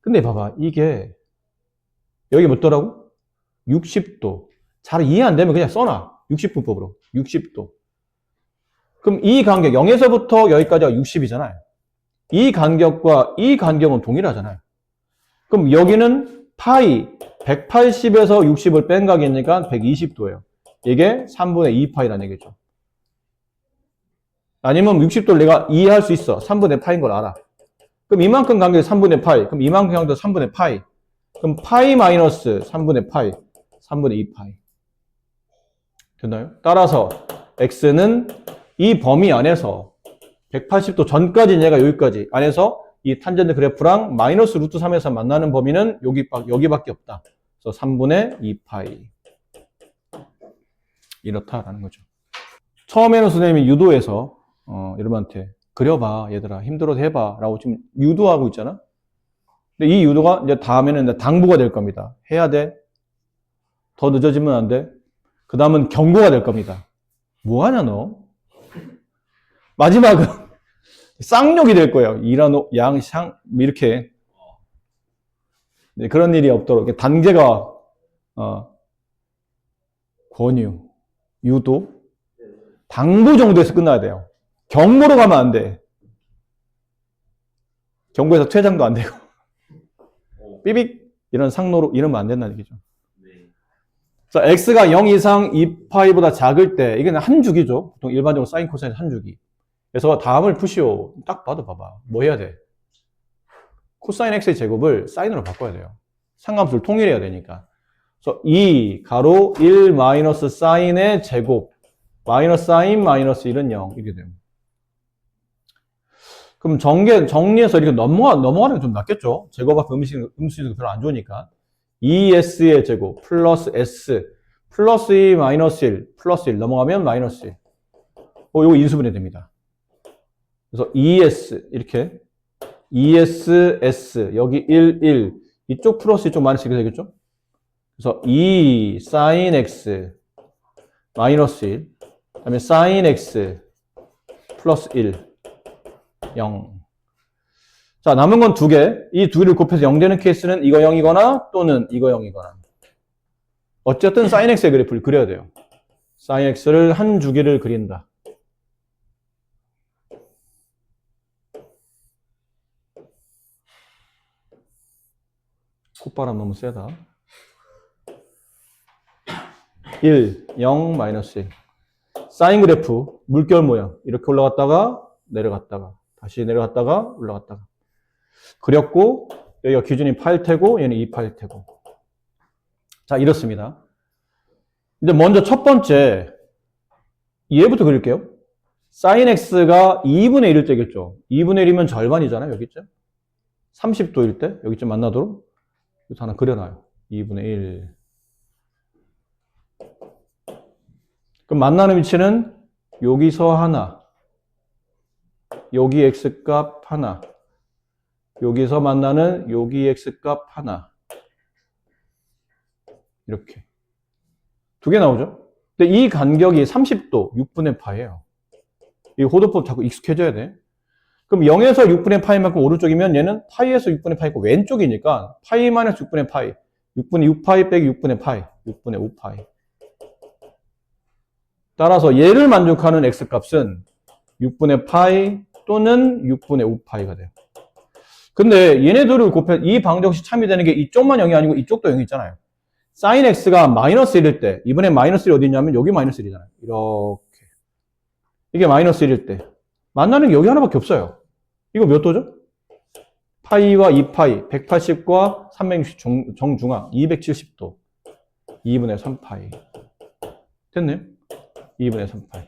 근데 봐봐. 이게 여기 몇 도라고? 60도. 잘 이해 안 되면 그냥 써놔. 60분법으로. 60도. 그럼 이 간격 0에서부터 여기까지가 60이잖아요. 이 간격과 이 간격은 동일하잖아요. 그럼 여기는 파이 180에서 60을 뺀 각이니까 120도예요. 이게 3분의 2파이라는 얘기죠. 아니면 60도를 내가 이해할 수 있어. 3분의 파인 걸 알아. 그럼 이만큼 간격이 3분의 파이. 그럼 이만큼 간격도 3분의 파이. 그럼 파이 마이너스 3분의 파이. 3분의 2파이. 됐나요? 따라서 x는 이 범위 안에서 180도 전까지 얘가 여기까지 안에서 이 탄젠트 그래프랑 마이너스 루트 3에서 만나는 범위는 여기밖에 없다. 그래서 3분의 2파이. 이렇다라는 거죠. 처음에는 선생님이 유도해서 여러분한테 그려봐 얘들아 힘들어도 해봐 라고 지금 유도하고 있잖아. 근데 이 유도가 이제 다음에는 이제 당부가 될 겁니다. 해야 돼. 더 늦어지면 안 돼. 그 다음은 경고가 될 겁니다. 뭐하냐 너? 마지막은 쌍욕이 될 거예요. 이라노 양샹 이렇게 네, 그런 일이 없도록 단계가 권유 유도, 당부 정도에서 끝나야 돼요. 경고로 가면 안 돼. 경고에서 퇴장도 안 되고. 삐빅 이런 상로로 이러면 안 된다는 얘기죠. 네. 자, x가 0 이상 2파이보다 작을 때 이게 한 주기죠. 보통 일반적으로 사인 코사인 한 주기. 그래서 다음을 푸시오. 딱 봐도 봐봐. 뭐 해야 돼? 코사인 x의 제곱을 사인으로 바꿔야 돼요. 상함수를 통일해야 되니까. 그래서 2 가로 1 마이너스 사인의 제곱 마이너스 사인 마이너스 1은 0 이렇게 됩니다. 그럼 정리해서 이렇게 넘어가는 게 좀 낫겠죠? 제곱합 음수식은 별로 안 좋으니까. 2s의 제곱 플러스 s 플러스 2 마이너스 1 플러스 1 넘어가면 마이너스 1. 요거 인수분해 됩니다. 그래서 2s 이렇게 2s s 여기 1 1 이쪽 플러스 이쪽 마이너스 이렇게 되겠죠? 그래서 2 sin x 마이너스 1 그다음에 sin x 플러스 1 0. 자, 남은 건 두 개. 이 두 개를 곱해서 0 되는 케이스는 이거 0이거나 또는 이거 0이거나. 어쨌든 sin x의 그래프를 그려야 돼요. sin x를 한 주기를 그린다. 콧바람 너무 세다. 1, 0, 마이너스 1. 사인 그래프, 물결 모양. 이렇게 올라갔다가 내려갔다가 다시 내려갔다가 올라갔다가 그렸고 여기가 기준이 파일 테고 얘는 2파일 테고. 자, 이렇습니다. 이제 먼저 첫 번째 얘부터 그릴게요. sin x가 2분의 1일 때겠죠. 2분의 1이면 절반이잖아요. 여기쯤. 30도일 때 여기쯤 만나도록 이거 하나 그려놔요. 2분의 1. 그럼 만나는 위치는 여기서 하나, 여기 x값 하나, 여기서 만나는 여기 x값 하나. 이렇게. 두 개 나오죠? 근데 이 간격이 30도, 6분의 파예요. 이 호도법 자꾸 익숙해져야 돼. 그럼 0에서 6분의 파이만큼 오른쪽이면 얘는 파이에서 6분의 파이고 왼쪽이니까 파이 마이너스 6분의 파이, 6분의 6파이 빼기 6분의 파이, 6분의 5파이. 따라서 얘를 만족하는 x값은 6분의 파이 또는 6분의 5파이가 돼요. 근데 얘네들을 곱해 이 방정식 참여되는 게 이쪽만 0이 아니고 이쪽도 0이 있잖아요. sin x가 마이너스 1일 때 이번에 마이너스 1이 어디 있냐면 여기 마이너스 1이잖아요. 이렇게. 이게 마이너스 1일 때 만나는 게 여기 하나밖에 없어요. 이거 몇 도죠? 파이와 2파이, 180과 360 정중앙 270도 2분의 3파이. 됐네요. 2분의 3파이.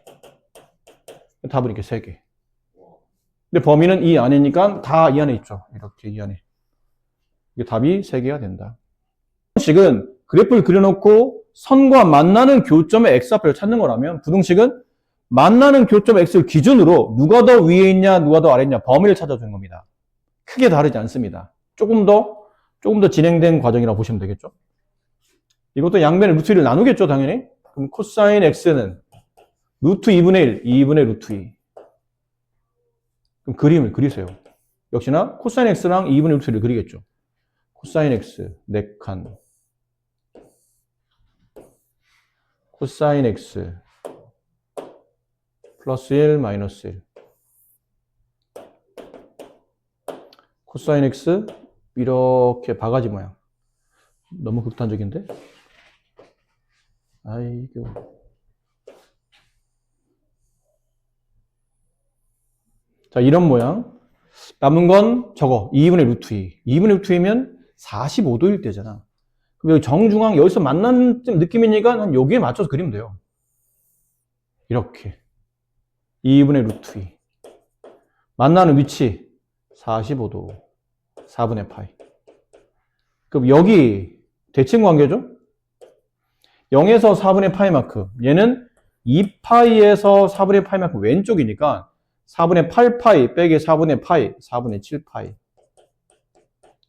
답은 이렇게 3개. 근데 범위는 이 안이니까 다 이 안에 있죠. 이렇게 이 안에. 이게 답이 3개가 된다. 부등식은 그래프를 그려놓고 선과 만나는 교점의 x좌표를 찾는 거라면 부등식은 만나는 교점 x를 기준으로 누가 더 위에 있냐 누가 더 아래 있냐 범위를 찾아주는 겁니다. 크게 다르지 않습니다. 조금 더 진행된 과정이라고 보시면 되겠죠. 이것도 양변의 루트 2를 나누겠죠 당연히. 그럼 코사인 x는 루트 2분의 1, 2분의 루트 2. 그럼 그림을 그리세요. 역시나 코사인 x랑 2분의 루트 2를 그리겠죠. 코사인 x 4칸 코사인 x 플러스 1 마이너스 1 코사인 x 이렇게 바가지 모양. 너무 극단적인데? 아이고. 자, 이런 모양. 남은 건 저거 2분의 루트 2. 2분의 루트 2면 45도일 때잖아. 그럼 여기 정중앙 여기서 만나는 느낌이니까 한 여기에 맞춰서 그리면 돼요. 이렇게 2분의 루트 2. 만나는 위치 45도 4분의 파이. 그럼 여기 대칭 관계죠? 0에서 4분의 파이만큼 얘는 2파이에서 4분의 파이만큼 왼쪽이니까 4분의 8파이 빼기 4분의 파이 4분의 7파이.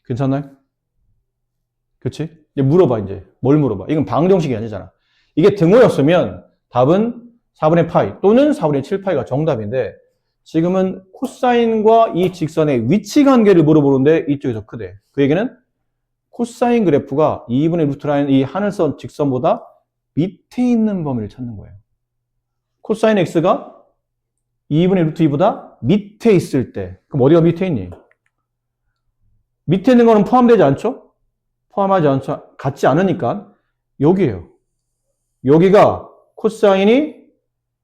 괜찮나요? 그치? 이제 물어봐 이제. 뭘 물어봐? 이건 방정식이 아니잖아. 이게 등호였으면 답은 4분의 파이 또는 4분의 7파이가 정답인데 지금은 코사인과 이 직선의 위치 관계를 물어보는데 이쪽이 더 크대. 그 얘기는 코사인 그래프가 2분의 루트 라인 이 하늘선 직선보다 밑에 있는 범위를 찾는 거예요. 코사인 x가 2분의 루트 2보다 밑에 있을 때 그럼 어디가 밑에 있니? 밑에 있는 거는 포함되지 않죠? 포함하지 않죠? 같지 않으니까 여기에요. 여기가 코사인이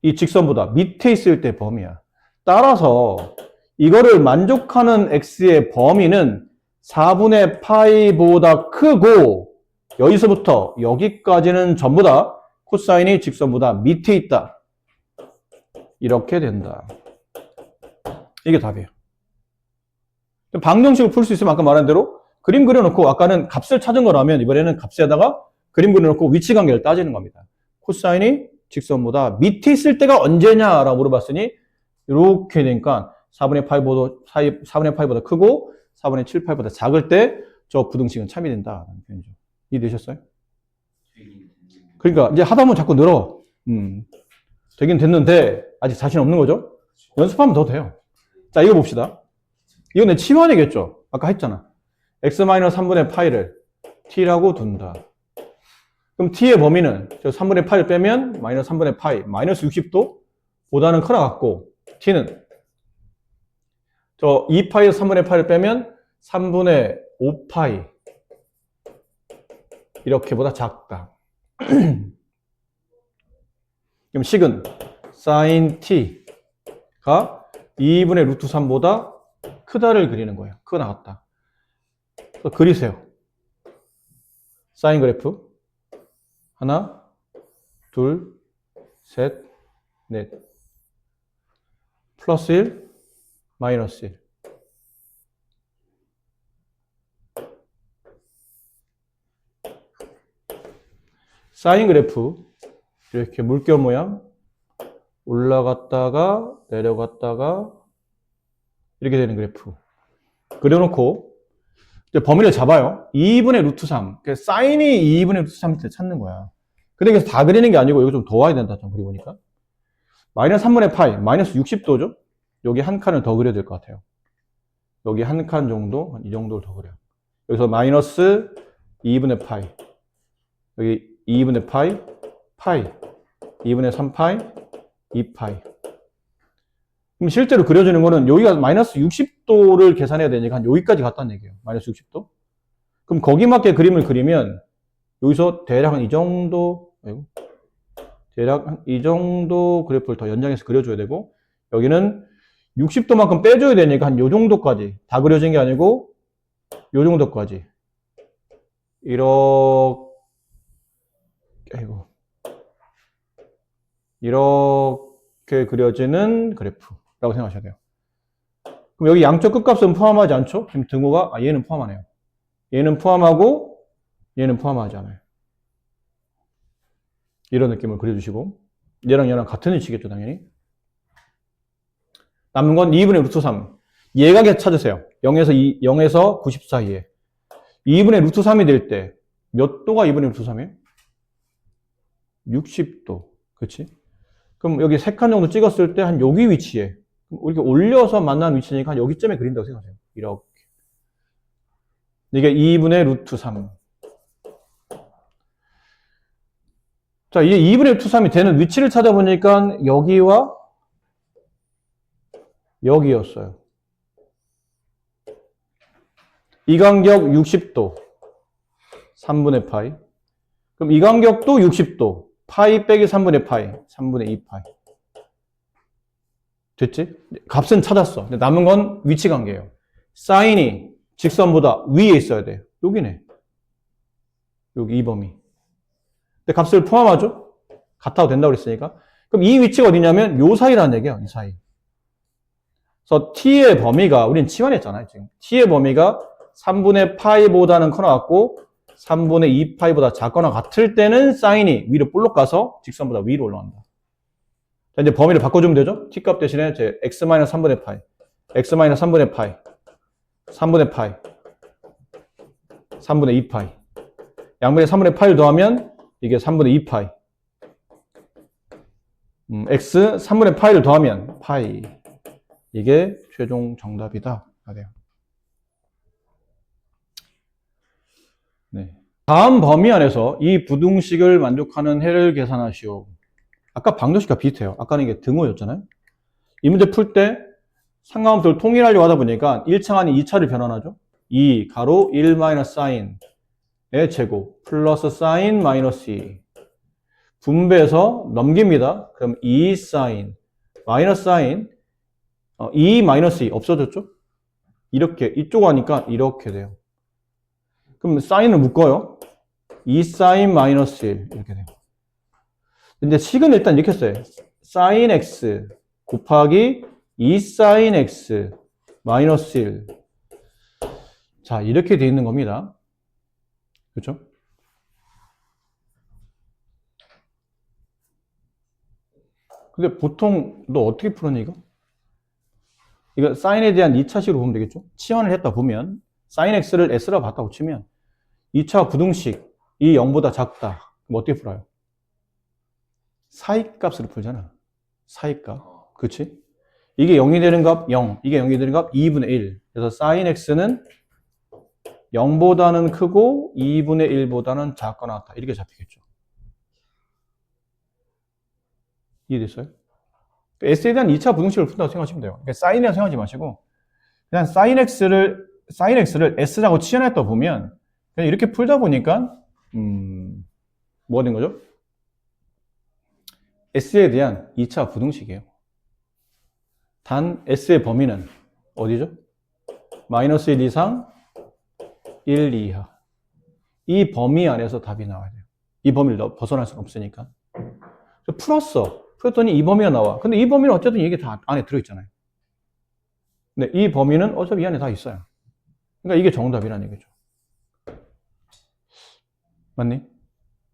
이 직선보다 밑에 있을 때 범위야. 따라서 이거를 만족하는 x의 범위는 4분의 파이보다 크고 여기서부터 여기까지는 전부 다 코사인이 직선보다 밑에 있다. 이렇게 된다. 이게 답이에요. 방정식을 풀 수 있으면 아까 말한 대로 그림 그려놓고 아까는 값을 찾은 거라면 이번에는 값에다가 그림 그려놓고 위치 관계를 따지는 겁니다. 코사인이 직선보다 밑에 있을 때가 언제냐라고 물어봤으니 이렇게 되니까 4분의 8보다 크고 4분의 7, 8보다 작을 때 저 부등식은 참이 된다라는 표현이죠. 이해되셨어요? 그러니까 이제 하다 보면 자꾸 늘어. 되긴 됐는데 아직 자신 없는 거죠? 연습하면 더 돼요. 자, 이거 봅시다. 이건 내 치환이겠죠? 아까 했잖아. x-3분의 파이를 t라고 둔다. 그럼 t의 범위는 저 3분의 파이를 빼면 마이너스 3분의 파이, 마이너스 60도 보다는 커 나갔고 t는 저 2파이에서 3분의 파이를 빼면 3분의 5파이 이렇게보다 작다. 그럼 식은 sin t가 2분의 루트 3보다 크다를 그리는 거예요. 크게 나왔다. 그리세요. 사인 그래프 하나, 둘, 셋, 넷 플러스 1, 마이너스 1 사인 그래프 이렇게 물결 모양 올라갔다가 내려갔다가 이렇게 되는 그래프 그려놓고 이제 범위를 잡아요. 2분의 루트 3 그러니까 사인이 2분의 루트 3을 찾는 거야. 근데 그래서 다 그리는 게 아니고 여기 좀 더 와야 된다. 좀 그리고 보니까 마이너스 3분의 파이 마이너스 60도죠. 여기 한 칸을 더 그려야 될 것 같아요. 여기 한 칸 정도 이 정도를 더 그려요. 여기서 마이너스 2분의 파이 여기 2분의 파이, 파이, 2분의 3파이, 2파이. 그럼 실제로 그려지는 거는 여기가 마이너스 60도를 계산해야 되니까 한 여기까지 갔다는 얘기예요. 마이너스 60도. 그럼 거기 맞게 그림을 그리면 여기서 대략 한 이 정도, 대략 한 이 정도 그래프를 더 연장해서 그려줘야 되고 여기는 60도만큼 빼줘야 되니까 한 요 정도까지 다 그려진 게 아니고 요 정도까지 이렇게 그려지는 그래프라고 생각하셔야 돼요. 그럼 여기 양쪽 끝값은 포함하지 않죠? 지금 등호가 얘는 포함하네요. 얘는 포함하고 얘는 포함하지 않아요. 이런 느낌을 그려주시고 얘랑 같은 위치겠죠 당연히. 남은 건 2분의 루트 3 얘가 찾으세요. 0에서 90 사이에 2분의 루트 3이 될 때 몇 도가 2분의 루트 3이에요? 60도. 그치? 그럼 여기 3칸 정도 찍었을 때 한 여기 위치에 이렇게 올려서 만난 위치니까 한 여기쯤에 그린다고 생각하세요. 이렇게. 이게 2분의 루트 3. 자, 이게 2분의 루트 3이 되는 위치를 찾아보니까 여기와 여기였어요. 이 간격 60도. 3분의 파이. 그럼 이 간격도 60도. 파이 빼기 3분의 파이. 3분의 2파이. 됐지? 값은 찾았어. 근데 남은 건 위치 관계예요. 사인이 직선보다 위에 있어야 돼. 여기네. 여기 이 범위. 근데 값을 포함하죠? 같아도 된다고 그랬으니까. 그럼 이 위치가 어디냐면 요 사이라는 얘기예요. 이 사이. 그래서 t의 범위가 우린 치환했잖아요. 지금 t의 범위가 3분의 파이보다는 커 나왔고 3분의 2파이보다 작거나 같을 때는 사인이 위로 볼록 가서 직선보다 위로 올라간다. 자, 이제 범위를 바꿔주면 되죠? t값 대신에 제 x-3분의 파이, x-3분의 파이, 3분의 파이, 3분의 2파이. 양분의 3분의 파이를 더하면 이게 3분의 2파이. x 3분의 파이를 더하면 파이. 이게 최종 정답이다. 돼요. 네. 다음 범위 안에서 이 부등식을 만족하는 해를 계산하시오. 아까 방정식과 비슷해요. 아까는 이게 등호였잖아요. 이 문제 풀 때 상관함수를 통일하려고 하다 보니까 1차 아닌 2차를 변환하죠. 2 가로 1 마이너스 사인의 제곱 플러스 사인 마이너스 2 분배해서 넘깁니다. 그럼 2 사인 마이너스 사인 2 마이너스 2 없어졌죠? 이렇게 이쪽 하니까 이렇게 돼요. 그럼 사인을 묶어요. 2 사인 마이너스 1 이렇게 돼요. 근데 식은 일단 이렇게 써요. 사인 x 곱하기 2 사인 x 마이너스 1 자, 이렇게 돼 있는 겁니다. 그렇죠? 근데 보통 너 어떻게 풀었니 이거? 이거 사인에 대한 2차식으로 보면 되겠죠? 치환을 했다 보면 사인 x를 s라고 봤다고 치면 2차 부등식 이 0보다 작다. 그럼 어떻게 풀어요? 사이값으로 풀잖아. 사이값. 그렇지? 이게 0이 되는 값 0, 이게 0이 되는 값 2분의 1. 그래서 사인 x는 0보다는 크고 2분의 1보다는 작거나 같다. 이렇게 잡히겠죠. 이해됐어요? s에 대한 2차 부등식을 푼다고 생각하시면 돼요. 그러니까 사인이라고 생각하지 마시고 그냥 사인 x를 s라고 치환했다 보면 그냥 이렇게 풀다 보니까 뭐가 된 거죠? s에 대한 2차 부등식이에요. 단 s의 범위는 어디죠? 마이너스 1 이상 1 이하. 이 범위 안에서 답이 나와야 돼요. 이 범위를 벗어날 수는 없으니까. 풀었더니 이 범위가 나와. 근데 이 범위는 어쨌든 이게 다 안에 들어있잖아요. 근데 이 범위는 어차피 이 안에 다 있어요. 그러니까 이게 정답이라는 얘기죠. 맞니?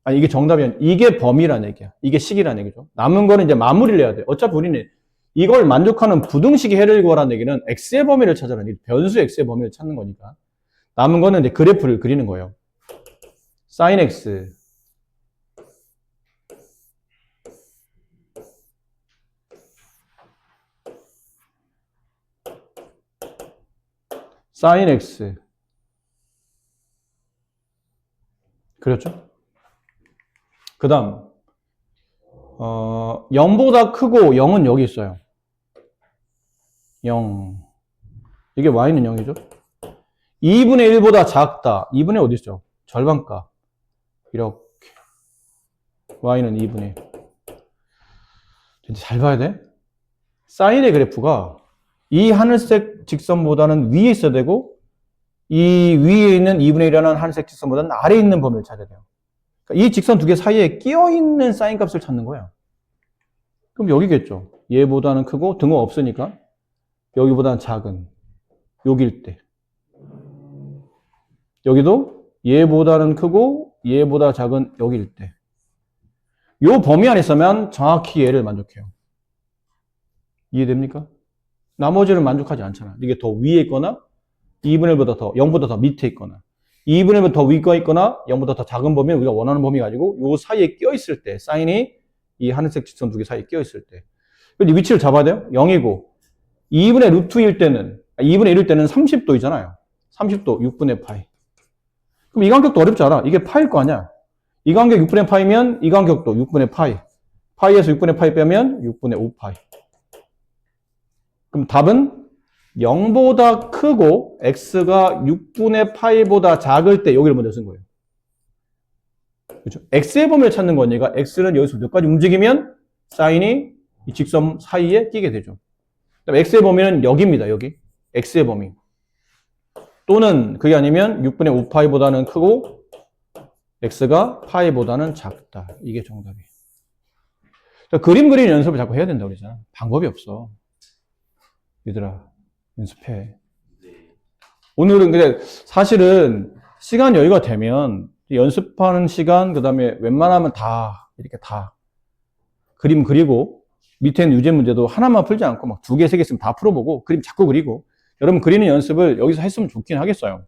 아니, 이게 정답이 아니라 이게 범위라는 얘기야. 이게 식이라는 얘기죠. 남은 거는 이제 마무리를 해야 돼. 어차피 우리는 이걸 만족하는 부등식의 해를 구하라는 얘기는 x의 범위를 찾아라는 얘기, 변수 x의 범위를 찾는 거니까. 남은 거는 이제 그래프를 그리는 거예요. sin x sin x 그렇죠? 그 다음 0보다 크고 0은 여기 있어요. 0 이게 y는 0이죠? 2분의 1보다 작다. 2분의 어디 있죠? 절반값. 이렇게 y는 2분의 1. 잘 봐야 돼. 사인의 그래프가 이 하늘색 직선보다는 위에 있어야 되고 이 위에 있는 2분의 1이라는 하늘색 직선보다는 아래에 있는 범위를 찾아야 돼요. 그러니까 이 직선 두 개 사이에 끼어있는 사인 값을 찾는 거예요. 그럼 여기겠죠. 얘보다는 크고 등호 없으니까 여기보다는 작은 여기일 때. 여기도 얘보다는 크고 얘보다 작은 여기일 때. 요 범위 안에 있으면 정확히 얘를 만족해요. 이해됩니까? 나머지는 만족하지 않잖아. 이게 더 위에 있거나 2분의 1보다 더 0보다 더 밑에 있거나 2분의 1보다 더 위가 있거나 0보다 더 작은 범위는 우리가 원하는 범위 가지고 요 사이에 끼어 있을 때 사인이 이 하늘색 직선 두 개 사이에 끼어 있을 때 위치를 잡아야 돼요. 0이고 2분의 루트일 때는 2분의 1일 때는 30도이잖아요. 30도 6분의 파이. 그럼 이 간격도 어렵지 않아. 이게 파일 거 아니야. 이 간격 6분의 파이면 이 간격도 6분의 파이. 파이에서 6분의 파이 빼면 6분의 5파이. 그럼 답은 0보다 크고 x가 6분의 파이보다 작을 때 여기를 먼저 쓴 거예요. 그렇죠? x의 범위를 찾는 거니까 x는 여기서 몇 가지 움직이면 사인이 이 직선 사이에 끼게 되죠. 그다음에 x의 범위는 여기입니다. 여기. x의 범위. 또는 그게 아니면 6분의 5파이보다는 크고 x가 파이보다는 작다. 이게 정답이에요. 그림 그리는 연습을 자꾸 해야 된다고 그러잖아. 방법이 없어. 얘들아, 연습해. 오늘은 근데 사실은 시간 여유가 되면 연습하는 시간, 그 다음에 웬만하면 다 이렇게 다 그림 그리고 밑에 있는 유제 문제도 하나만 풀지 않고 막 2개, 3개 있으면 다 풀어보고 그림 자꾸 그리고 여러분 그리는 연습을 여기서 했으면 좋긴 하겠어요.